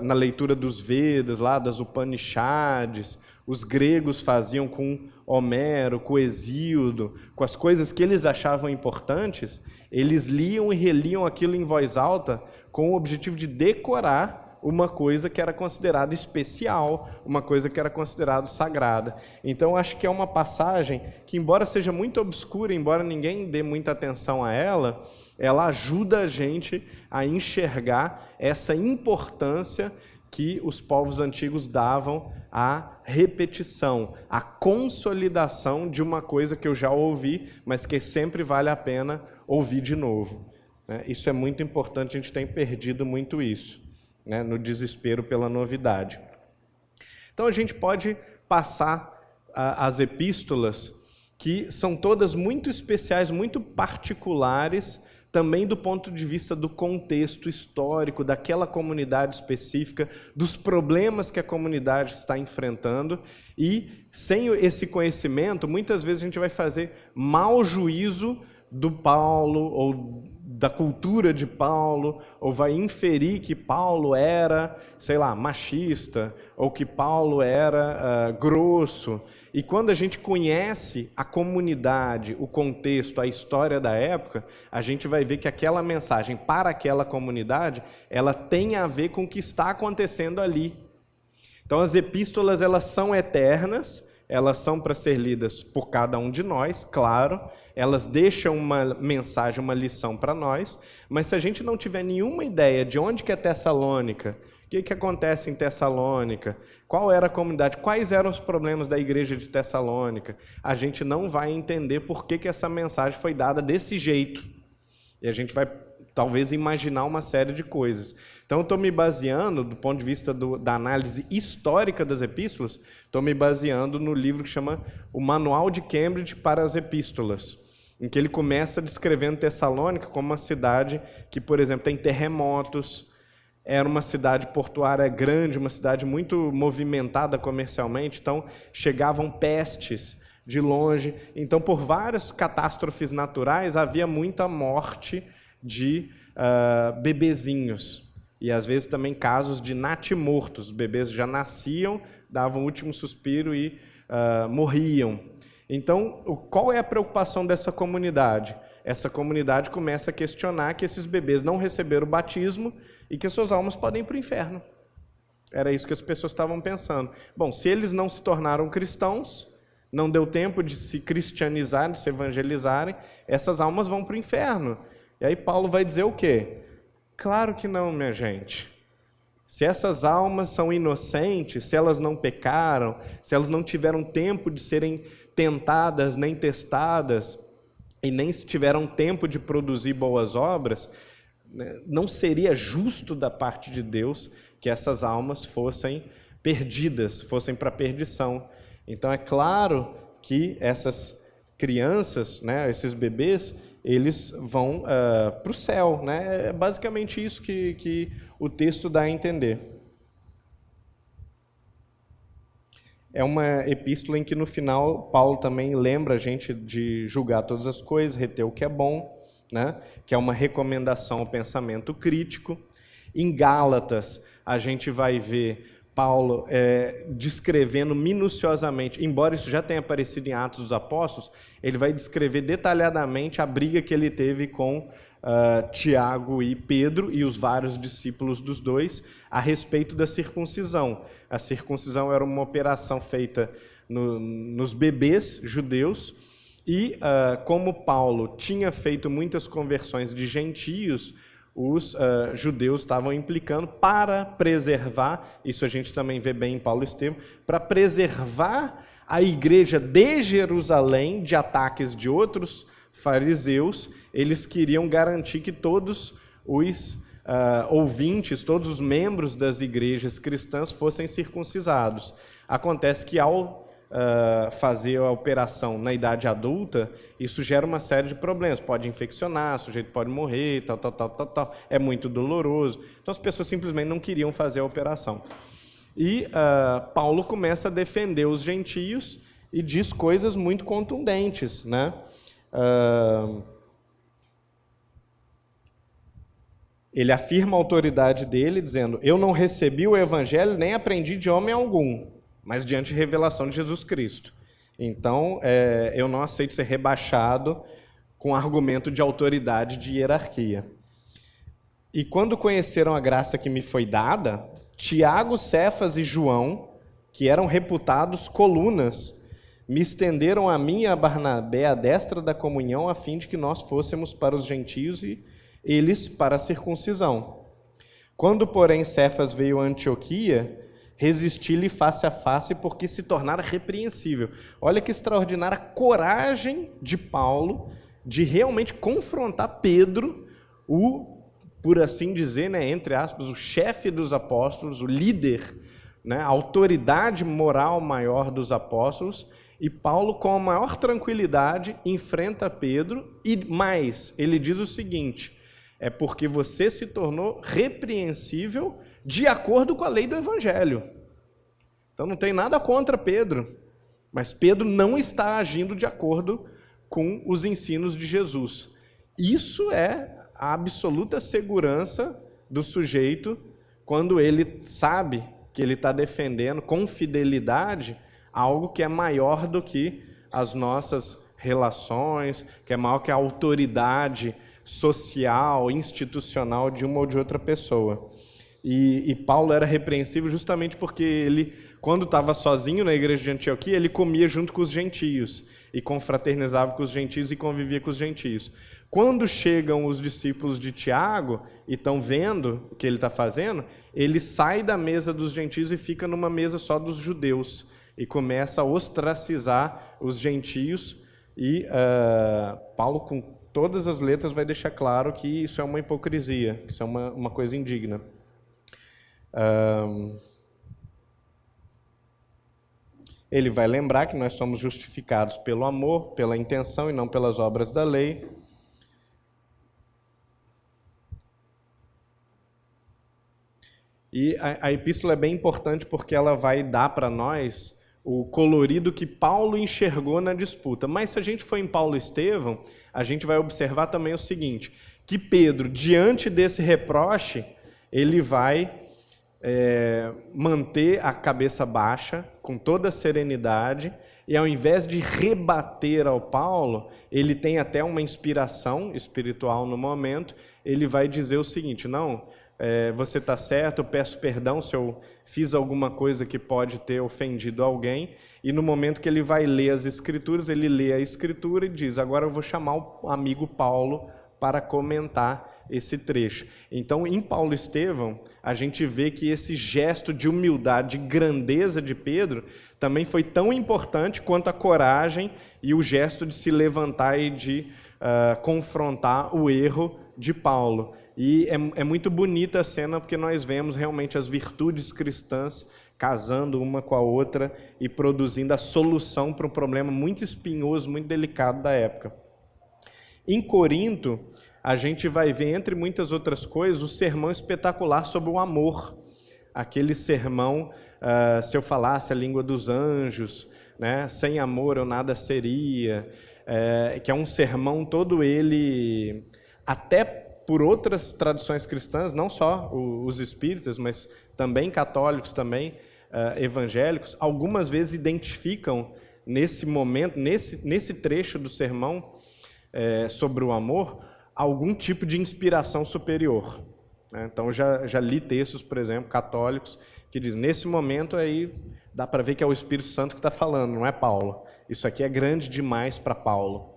na leitura dos Vedas, lá das Upanishads. Os gregos faziam com Homero, com Hesíodo, com as coisas que eles achavam importantes. Eles liam e reliam aquilo em voz alta com o objetivo de decorar uma coisa que era considerada especial, uma coisa que era considerada sagrada. Então, acho que é uma passagem que, embora seja muito obscura, embora ninguém dê muita atenção a ela, ela ajuda a gente a enxergar essa importância que os povos antigos davam à repetição, à consolidação de uma coisa que eu já ouvi, mas que sempre vale a pena ouvir de novo. Isso é muito importante, a gente tem perdido muito isso, no desespero pela novidade. Então a gente pode passar as epístolas, que são todas muito especiais, muito particulares, também do ponto de vista do contexto histórico, daquela comunidade específica, dos problemas que a comunidade está enfrentando, e sem esse conhecimento, muitas vezes a gente vai fazer mau juízo do Paulo, ou da cultura de Paulo, ou vai inferir que Paulo era, sei lá, machista, ou que Paulo era grosso. E quando a gente conhece a comunidade, o contexto, a história da época, a gente vai ver que aquela mensagem para aquela comunidade, ela tem a ver com o que está acontecendo ali. Então as epístolas, elas são eternas, elas são para ser lidas por cada um de nós, claro, elas deixam uma mensagem, uma lição para nós, mas se a gente não tiver nenhuma ideia de onde que é Tessalônica, o que acontece em Tessalônica, qual era a comunidade, quais eram os problemas da igreja de Tessalônica, a gente não vai entender por que essa mensagem foi dada desse jeito. E a gente vai, talvez, imaginar uma série de coisas. Então, eu estou me baseando, do ponto de vista da análise histórica das epístolas, estou me baseando no livro que chama O Manual de Cambridge para as Epístolas, em que ele começa descrevendo Tessalônica como uma cidade que, por exemplo, tem terremotos, era uma cidade portuária grande, uma cidade muito movimentada comercialmente, então chegavam pestes de longe. Então, por várias catástrofes naturais, havia muita morte de bebezinhos. E, às vezes, também casos de natimortos. Os bebês já nasciam, davam o último suspiro e morriam. Então, qual é a preocupação dessa comunidade? Essa comunidade começa a questionar que esses bebês não receberam o batismo e que suas almas podem ir para o inferno. Era isso que as pessoas estavam pensando. Bom, se eles não se tornaram cristãos, não deu tempo de se cristianizar, de se evangelizarem, essas almas vão para o inferno. E aí Paulo vai dizer o quê? Claro que não, minha gente. Se essas almas são inocentes, se elas não pecaram, se elas não tiveram tempo de serem tentadas nem testadas, e nem se tiveram tempo de produzir boas obras, não seria justo da parte de Deus que essas almas fossem perdidas, fossem para a perdição. Então é claro que essas crianças, esses bebês, eles vão para o céu. É basicamente isso que o texto dá a entender. É uma epístola em que no final Paulo também lembra a gente de julgar todas as coisas, reter o que é bom, que é uma recomendação ao pensamento crítico. Em Gálatas, a gente vai ver Paulo descrevendo minuciosamente, embora isso já tenha aparecido em Atos dos Apóstolos, ele vai descrever detalhadamente a briga que ele teve com Tiago e Pedro e os vários discípulos dos dois a respeito da circuncisão. A circuncisão era uma operação feita nos bebês judeus e, como Paulo tinha feito muitas conversões de gentios, os judeus estavam implicando para preservar, isso a gente também vê bem em Paulo e Estevão, para preservar a igreja de Jerusalém de ataques de outros fariseus, eles queriam garantir que todos os ouvintes, todos os membros das igrejas cristãs fossem circuncisados. Acontece que ao fazer a operação na idade adulta, isso gera uma série de problemas. Pode infeccionar, o sujeito pode morrer, tal. É muito doloroso. Então as pessoas simplesmente não queriam fazer a operação. E Paulo começa a defender os gentios e diz coisas muito contundentes, né? Ele afirma a autoridade dele, dizendo: eu não recebi o evangelho nem aprendi de homem algum, mas diante da revelação de Jesus Cristo. Então, eu não aceito ser rebaixado com argumento de autoridade, de hierarquia. E quando conheceram a graça que me foi dada, Tiago, Cefas e João, que eram reputados colunas, me estenderam a mim e a Barnabé a destra da comunhão, a fim de que nós fôssemos para os gentios e eles para a circuncisão. Quando, porém, Cefas veio a Antioquia, resisti-lhe face a face, porque se tornara repreensível. Olha que extraordinária coragem de Paulo de realmente confrontar Pedro, por assim dizer, né, entre aspas, o chefe dos apóstolos, o líder, né, a autoridade moral maior dos apóstolos. E Paulo, com a maior tranquilidade, enfrenta Pedro e mais, ele diz o seguinte: é porque você se tornou repreensível de acordo com a lei do Evangelho. Então não tem nada contra Pedro, mas Pedro não está agindo de acordo com os ensinos de Jesus. Isso é a absoluta segurança do sujeito quando ele sabe que ele está defendendo com fidelidade algo que é maior do que as nossas relações, que é maior que a autoridade social, institucional de uma ou de outra pessoa. E Paulo era repreensível justamente porque ele, quando estava sozinho na igreja de Antioquia, ele comia junto com os gentios e confraternizava com os gentios e convivia com os gentios. Quando chegam os discípulos de Tiago e estão vendo o que ele está fazendo, ele sai da mesa dos gentios e fica numa mesa só dos judeus e começa a ostracizar os gentios. E Paulo, com todas as letras, vai deixar claro que isso é uma hipocrisia, que isso é uma coisa indigna. Ele vai lembrar que nós somos justificados pelo amor, pela intenção e não pelas obras da lei. E a epístola é bem importante porque ela vai dar para nós o colorido que Paulo enxergou na disputa. Mas se a gente for em Paulo e Estevão, a gente vai observar também o seguinte, que Pedro, diante desse reproche, ele vai manter a cabeça baixa, com toda a serenidade, e ao invés de rebater ao Paulo, ele tem até uma inspiração espiritual no momento, ele vai dizer o seguinte: não, você está certo, eu peço perdão se eu fiz alguma coisa que pode ter ofendido alguém, e no momento que ele vai ler as Escrituras, ele lê a Escritura e diz: agora eu vou chamar o amigo Paulo para comentar esse trecho. Então, em Paulo e Estevão, a gente vê que esse gesto de humildade, de grandeza de Pedro, também foi tão importante quanto a coragem e o gesto de se levantar e de confrontar o erro de Paulo. E é muito bonita a cena porque nós vemos realmente as virtudes cristãs casando uma com a outra e produzindo a solução para um problema muito espinhoso, muito delicado da época. Em Corinto, a gente vai ver, entre muitas outras coisas, o sermão espetacular sobre o amor. Aquele sermão, se eu falasse a língua dos anjos, né, sem amor eu nada seria, que é um sermão todo ele, até por outras tradições cristãs, não só os espíritas, mas também católicos, também evangélicos, algumas vezes identificam nesse momento, nesse trecho do sermão sobre o amor, algum tipo de inspiração superior. Então, eu já li textos, por exemplo, católicos, que dizem, nesse momento aí, dá para ver que é o Espírito Santo que está falando, não é Paulo. Isso aqui é grande demais para Paulo.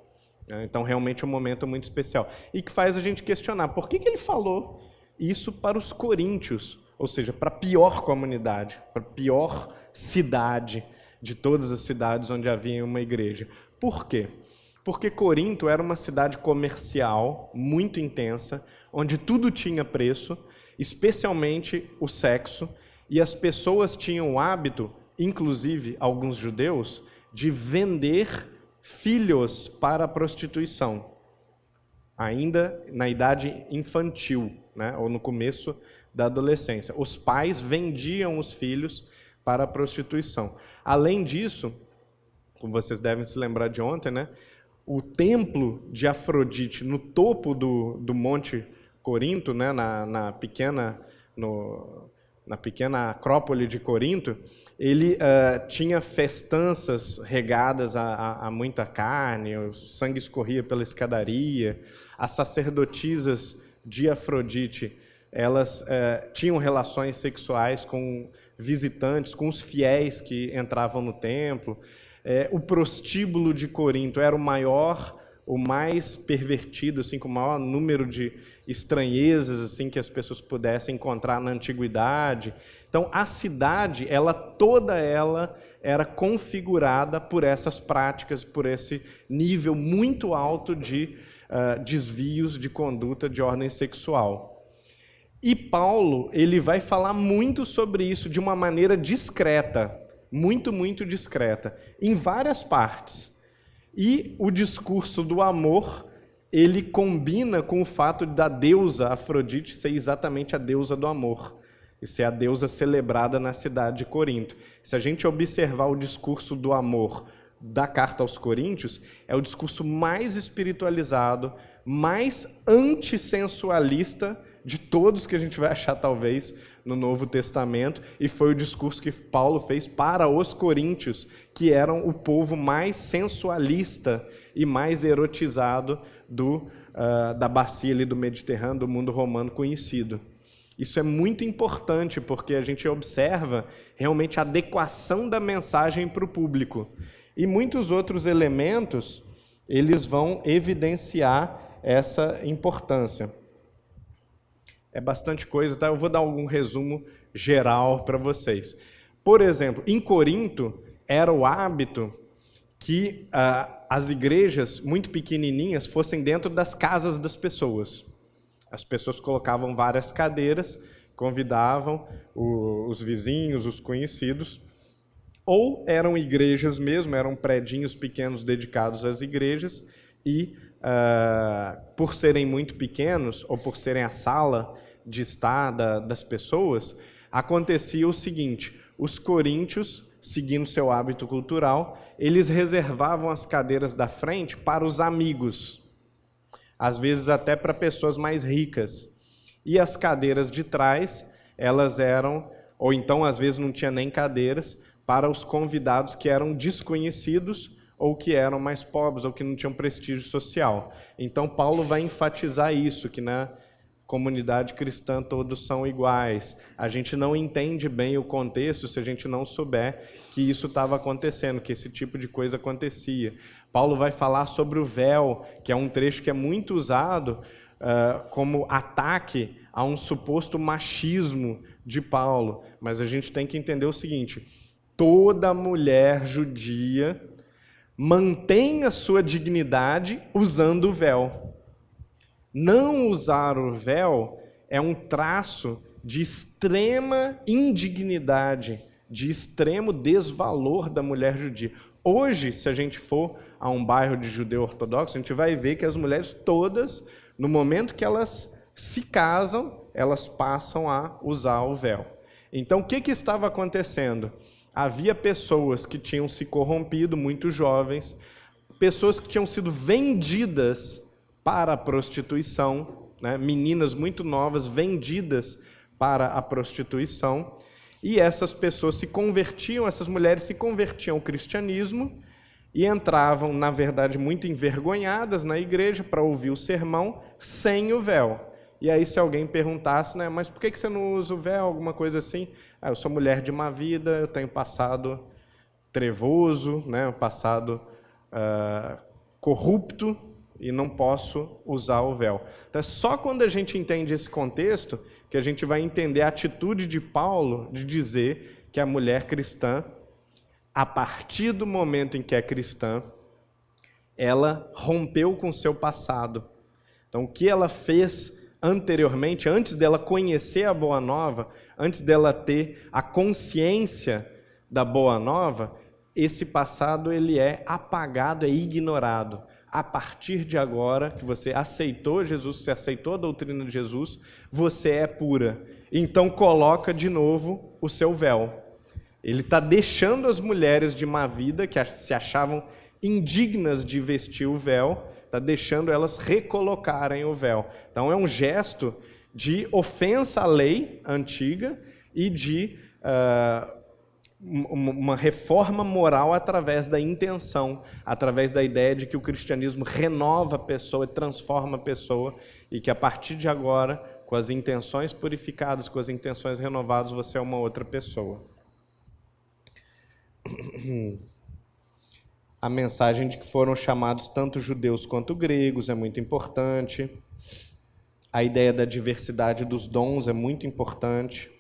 Então, realmente é um momento muito especial. E que faz a gente questionar, por que ele falou isso para os coríntios? Ou seja, para a pior comunidade, para a pior cidade de todas as cidades onde havia uma igreja. Por quê? Porque Corinto era uma cidade comercial muito intensa, onde tudo tinha preço, especialmente o sexo, e as pessoas tinham o hábito, inclusive alguns judeus, de vender filhos para a prostituição, ainda na idade infantil, né, ou no começo da adolescência. Os pais vendiam os filhos para a prostituição. Além disso, como vocês devem se lembrar de ontem, né, o templo de Afrodite no topo do Monte Corinto, né, na pequena Acrópole de Corinto, ele tinha festanças regadas a muita carne, o sangue escorria pela escadaria, as sacerdotisas de Afrodite, elas tinham relações sexuais com visitantes, com os fiéis que entravam no templo. O prostíbulo de Corinto era o maior, o mais pervertido, assim, com o maior número de estranhezas assim, que as pessoas pudessem encontrar na antiguidade. Então, a cidade, toda ela era configurada por essas práticas, por esse nível muito alto de desvios de conduta de ordem sexual. E Paulo, ele vai falar muito sobre isso de uma maneira discreta, muito, muito discreta, em várias partes. E o discurso do amor, ele combina com o fato da deusa Afrodite ser exatamente a deusa do amor, e ser a deusa celebrada na cidade de Corinto. Se a gente observar o discurso do amor da carta aos Coríntios, é o discurso mais espiritualizado, mais antissensualista de todos que a gente vai achar, talvez, no Novo Testamento, e foi o discurso que Paulo fez para os coríntios, que eram o povo mais sensualista e mais erotizado da bacia ali do Mediterrâneo, do mundo romano conhecido. Isso é muito importante, porque a gente observa realmente a adequação da mensagem para o público. E muitos outros elementos, eles vão evidenciar essa importância. É bastante coisa, tá? Eu vou dar algum resumo geral para vocês. Por exemplo, em Corinto, era o hábito que as igrejas muito pequenininhas fossem dentro das casas das pessoas. As pessoas colocavam várias cadeiras, convidavam os vizinhos, os conhecidos, ou eram igrejas mesmo, eram predinhos pequenos dedicados às igrejas, e por serem muito pequenos, ou por serem a sala de estar das pessoas, acontecia o seguinte: os coríntios, seguindo seu hábito cultural, eles reservavam as cadeiras da frente para os amigos, às vezes até para pessoas mais ricas, e as cadeiras de trás, elas eram, ou então às vezes não tinha nem cadeiras, para os convidados que eram desconhecidos ou que eram mais pobres ou que não tinham prestígio social. Então Paulo vai enfatizar isso, que na comunidade cristã todos são iguais. A gente não entende bem o contexto se a gente não souber que isso estava acontecendo, que esse tipo de coisa acontecia. Paulo vai falar sobre o véu, que é um trecho que é muito usado como ataque a um suposto machismo de Paulo. Mas a gente tem que entender o seguinte: toda mulher judia mantém a sua dignidade usando o véu. Não usar o véu é um traço de extrema indignidade, de extremo desvalor da mulher judia. Hoje, se a gente for a um bairro de judeu ortodoxo, a gente vai ver que as mulheres todas, no momento que elas se casam, elas passam a usar o véu. Então, o que estava acontecendo? Havia pessoas que tinham se corrompido, muito jovens, pessoas que tinham sido vendidas para a prostituição, né? Meninas muito novas vendidas para a prostituição, e essas pessoas se convertiam, essas mulheres se convertiam ao cristianismo e entravam, na verdade, muito envergonhadas na igreja para ouvir o sermão sem o véu. E aí, se alguém perguntasse, né, mas por que você não usa o véu, alguma coisa assim? Eu sou mulher de má vida, eu tenho passado trevoso, né, um passado corrupto, e não posso usar o véu. Então, é só quando a gente entende esse contexto que a gente vai entender a atitude de Paulo de dizer que a mulher cristã, a partir do momento em que é cristã, ela rompeu com o seu passado. Então, o que ela fez anteriormente, antes dela conhecer a Boa Nova, antes dela ter a consciência da Boa Nova, esse passado ele é apagado, é ignorado. A partir de agora que você aceitou Jesus, você aceitou a doutrina de Jesus, você é pura. Então coloca de novo o seu véu. Ele está deixando as mulheres de má vida, que se achavam indignas de vestir o véu, está deixando elas recolocarem o véu. Então é um gesto de ofensa à lei antiga e de uma reforma moral através da intenção, através da ideia de que o cristianismo renova a pessoa, transforma a pessoa, e que a partir de agora, com as intenções purificadas, com as intenções renovadas, você é uma outra pessoa. A mensagem de que foram chamados tanto judeus quanto gregos é muito importante. A ideia da diversidade dos dons é muito importante.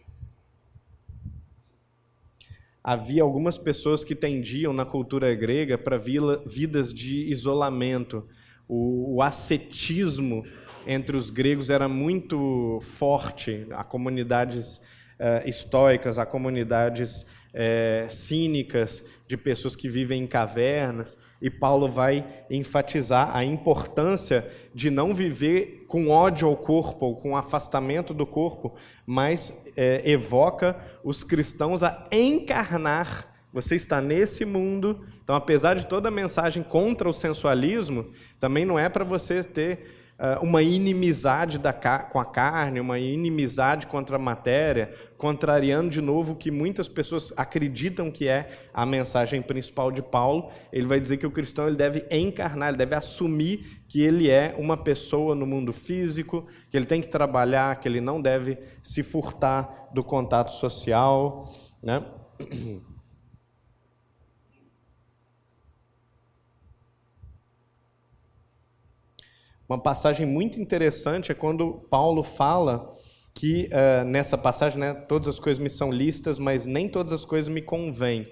Havia algumas pessoas que tendiam na cultura grega para vidas de isolamento. O ascetismo entre os gregos era muito forte. Há comunidades estoicas, há comunidades cínicas de pessoas que vivem em cavernas. E Paulo vai enfatizar a importância de não viver com ódio ao corpo, ou com afastamento do corpo, mas evoca os cristãos a encarnar. Você está nesse mundo, então apesar de toda a mensagem contra o sensualismo, também não é para você ter uma inimizade com a carne, uma inimizade contra a matéria, contrariando de novo o que muitas pessoas acreditam que é a mensagem principal de Paulo. Ele vai dizer que o cristão ele deve encarnar, ele deve assumir que ele é uma pessoa no mundo físico, que ele tem que trabalhar, que ele não deve se furtar do contato social, né? Uma passagem muito interessante é quando Paulo fala que, nessa passagem, né, todas as coisas me são lícitas, mas nem todas as coisas me convêm.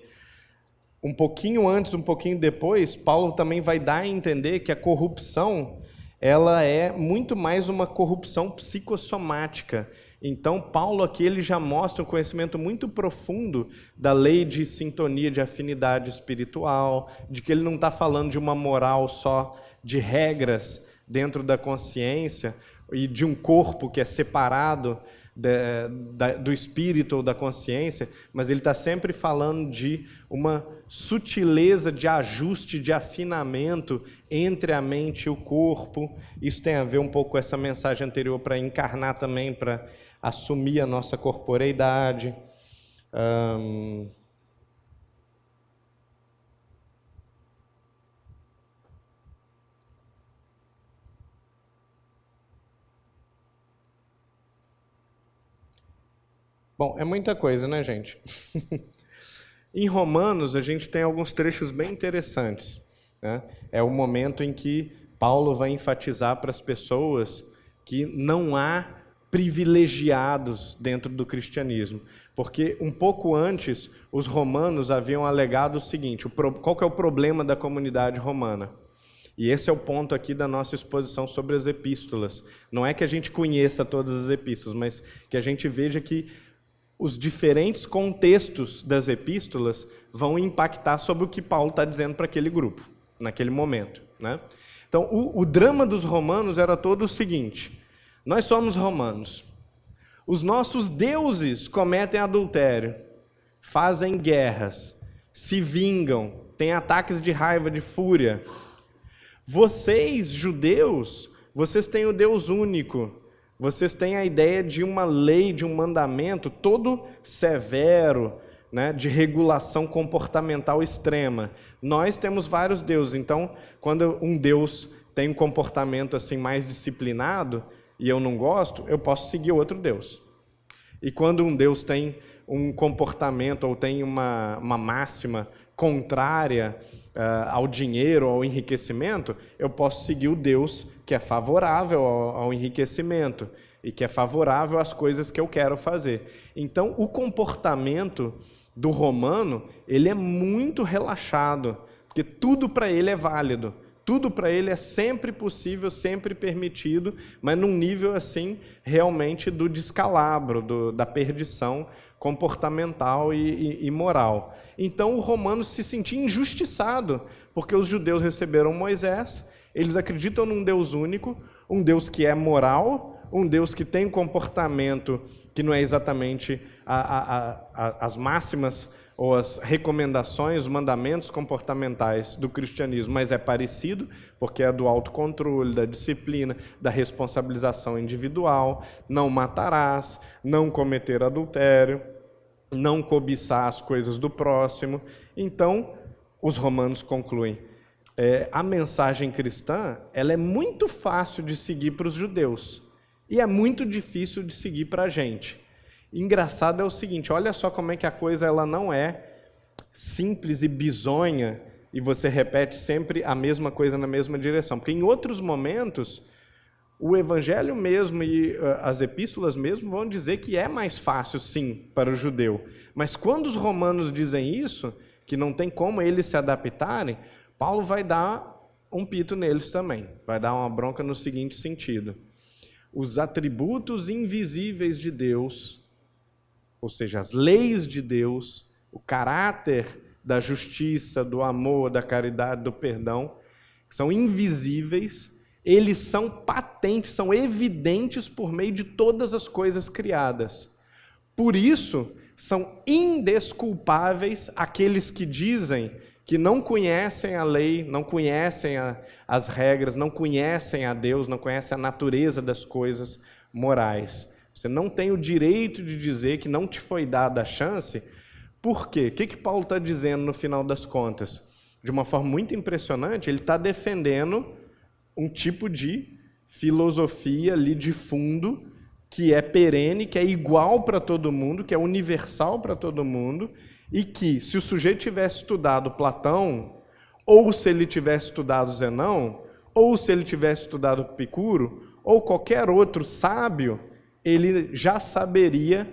Um pouquinho antes, um pouquinho depois, Paulo também vai dar a entender que a corrupção ela é muito mais uma corrupção psicossomática. Então, Paulo aqui ele já mostra um conhecimento muito profundo da lei de sintonia, de afinidade espiritual, de que ele não está falando de uma moral só de regras dentro da consciência e de um corpo que é separado do espírito ou da consciência, mas ele está sempre falando de uma sutileza de ajuste, de afinamento entre a mente e o corpo. Isso tem a ver um pouco com essa mensagem anterior, para encarnar também, para assumir a nossa corporeidade. Bom, é muita coisa, né, gente? Em Romanos, a gente tem alguns trechos bem interessantes, né? É o momento em que Paulo vai enfatizar para as pessoas que não há privilegiados dentro do cristianismo. Porque um pouco antes, os romanos haviam alegado o seguinte: qual que é o problema da comunidade romana? E esse é o ponto aqui da nossa exposição sobre as epístolas. Não é que a gente conheça todas as epístolas, mas que a gente veja que os diferentes contextos das epístolas vão impactar sobre o que Paulo está dizendo para aquele grupo, naquele momento, né? Então, o drama dos romanos era todo o seguinte: nós somos romanos, os nossos deuses cometem adultério, fazem guerras, se vingam, têm ataques de raiva, de fúria. Vocês, judeus, vocês têm o Deus único. Vocês têm a ideia de uma lei, de um mandamento todo severo, né, de regulação comportamental extrema. Nós temos vários deuses, então, quando um Deus tem um comportamento assim mais disciplinado e eu não gosto, eu posso seguir outro Deus. E quando um Deus tem um comportamento ou tem uma máxima contrária ao dinheiro, ao enriquecimento, eu posso seguir o Deus que é favorável ao enriquecimento e que é favorável às coisas que eu quero fazer. Então, o comportamento do romano, ele é muito relaxado, porque tudo para ele é válido, Tudo para ele é sempre possível, sempre permitido, mas num nível assim, realmente do descalabro, da perdição comportamental e moral. Então o romano se sentia injustiçado, porque os judeus receberam Moisés, eles acreditam num Deus único, um Deus que é moral, um Deus que tem um comportamento que não é exatamente as máximas ou as recomendações, os mandamentos comportamentais do cristianismo, mas é parecido, porque é do autocontrole, da disciplina, da responsabilização individual, não matarás, não cometer adultério, não cobiçar as coisas do próximo. Então, os romanos concluem, a mensagem cristã ela é muito fácil de seguir para os judeus e é muito difícil de seguir para a gente. Engraçado é o seguinte, olha só como é que a coisa ela não é simples e bizonha e você repete sempre a mesma coisa na mesma direção. Porque em outros momentos, o evangelho mesmo e as epístolas mesmo vão dizer que é mais fácil sim para o judeu. Mas quando os romanos dizem isso, que não tem como eles se adaptarem, Paulo vai dar um pito neles também. Vai dar uma bronca no seguinte sentido. Os atributos invisíveis de Deus, ou seja, as leis de Deus, o caráter da justiça, do amor, da caridade, do perdão, que são invisíveis, eles são patentes, são evidentes por meio de todas as coisas criadas. Por isso, são indesculpáveis aqueles que dizem que não conhecem a lei, não conhecem as regras, não conhecem a Deus, não conhecem a natureza das coisas morais. Você não tem o direito de dizer que não te foi dada a chance. Por quê? O que Paulo está dizendo no final das contas? De uma forma muito impressionante, ele está defendendo um tipo de filosofia ali de fundo que é perene, que é igual para todo mundo, que é universal para todo mundo, e que, se o sujeito tivesse estudado Platão, ou se ele tivesse estudado Zenão, ou se ele tivesse estudado Epicuro, ou qualquer outro sábio, ele já saberia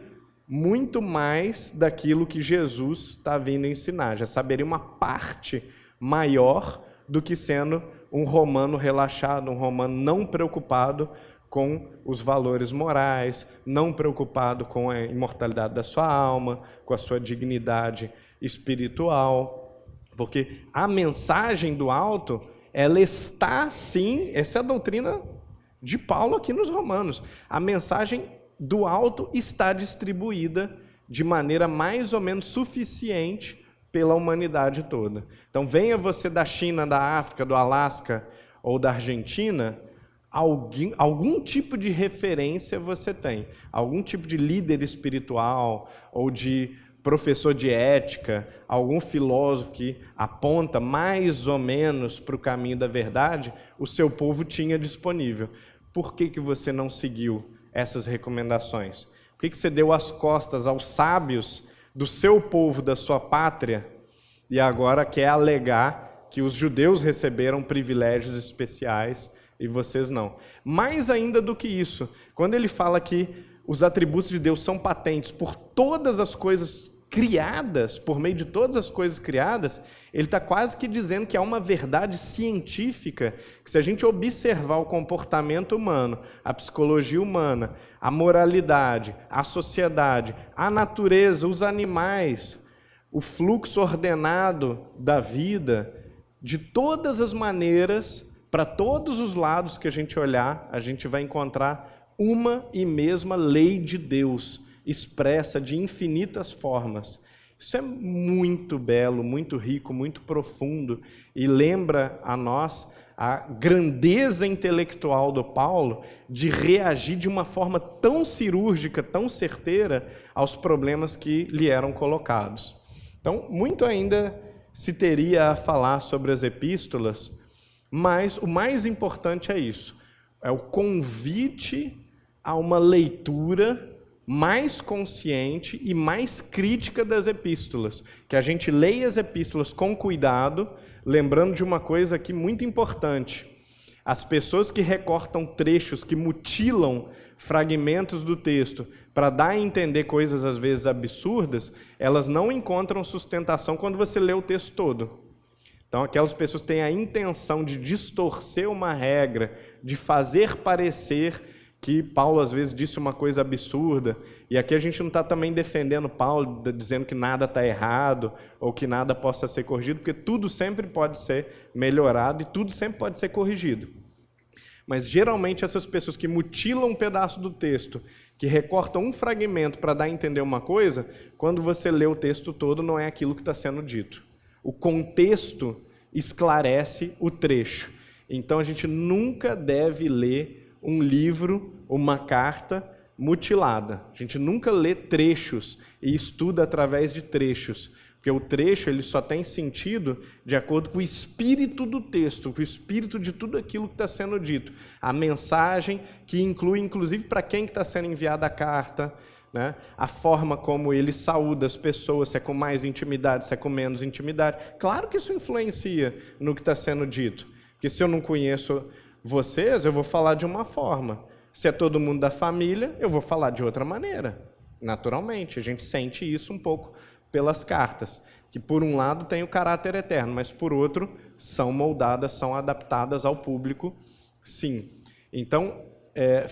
muito mais daquilo que Jesus está vindo ensinar, já saberia uma parte maior do que sendo um romano relaxado, um romano não preocupado com os valores morais, não preocupado com a imortalidade da sua alma, com a sua dignidade espiritual, porque a mensagem do alto, ela está sim, essa é a doutrina de Paulo aqui nos Romanos. A mensagem do alto está distribuída de maneira mais ou menos suficiente pela humanidade toda. Então, venha você da China, da África, do Alasca ou da Argentina, algum tipo de referência você tem, algum tipo de líder espiritual ou de professor de ética, algum filósofo que aponta mais ou menos para o caminho da verdade, o seu povo tinha disponível. Por que você não seguiu essas recomendações? Por que você deu as costas aos sábios do seu povo, da sua pátria, e agora quer alegar que os judeus receberam privilégios especiais e vocês não? Mais ainda do que isso, quando ele fala que os atributos de Deus são patentes por todas as coisas criadas, por meio de todas as coisas criadas, ele está quase que dizendo que há uma verdade científica, que se a gente observar o comportamento humano, a psicologia humana, a moralidade, a sociedade, a natureza, os animais, o fluxo ordenado da vida, de todas as maneiras, para todos os lados que a gente olhar, a gente vai encontrar uma e mesma lei de Deus, expressa de infinitas formas. Isso é muito belo, muito rico, muito profundo e lembra a nós a grandeza intelectual do Paulo de reagir de uma forma tão cirúrgica, tão certeira aos problemas que lhe eram colocados. Então, muito ainda se teria a falar sobre as epístolas, mas o mais importante é isso, é o convite a uma leitura mais consciente e mais crítica das epístolas, que a gente leia as epístolas com cuidado, lembrando de uma coisa aqui muito importante. As pessoas que recortam trechos, que mutilam fragmentos do texto para dar a entender coisas às vezes absurdas, elas não encontram sustentação quando você lê o texto todo. Então, aquelas pessoas têm a intenção de distorcer uma regra, de fazer parecer que Paulo às vezes disse uma coisa absurda. E aqui a gente não está também defendendo Paulo, dizendo que nada está errado ou que nada possa ser corrigido, porque tudo sempre pode ser melhorado e tudo sempre pode ser corrigido. Mas geralmente essas pessoas que mutilam um pedaço do texto, que recortam um fragmento para dar a entender uma coisa, quando você lê o texto todo não é aquilo que está sendo dito. O contexto esclarece o trecho. Então a gente nunca deve ler um livro, uma carta mutilada. A gente nunca lê trechos e estuda através de trechos. Porque o trecho ele só tem sentido de acordo com o espírito do texto, com o espírito de tudo aquilo que está sendo dito. A mensagem que inclui, inclusive, para quem está sendo enviada a carta, né? A forma como ele saúda as pessoas, se é com mais intimidade, se é com menos intimidade. Claro que isso influencia no que está sendo dito. Porque se eu não conheço vocês, eu vou falar de uma forma. Se é todo mundo da família, eu vou falar de outra maneira. Naturalmente, a gente sente isso um pouco pelas cartas, que por um lado tem o caráter eterno, mas por outro são moldadas, são adaptadas ao público, sim. Então,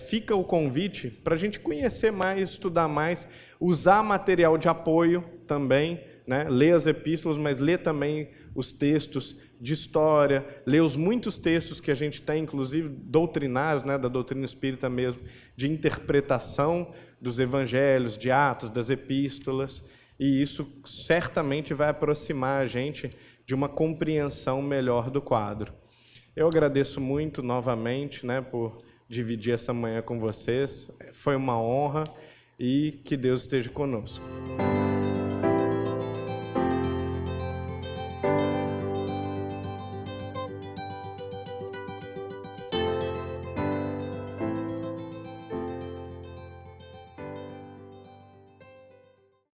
fica o convite para a gente conhecer mais, estudar mais, usar material de apoio também, né? Ler as epístolas, mas ler também os textos de história, ler os muitos textos que a gente tem, inclusive doutrinários, né? Da doutrina espírita mesmo, de interpretação dos evangelhos, de Atos, das epístolas, e isso certamente vai aproximar a gente de uma compreensão melhor do quadro. Eu agradeço muito novamente, né, por dividir essa manhã com vocês. Foi uma honra e que Deus esteja conosco.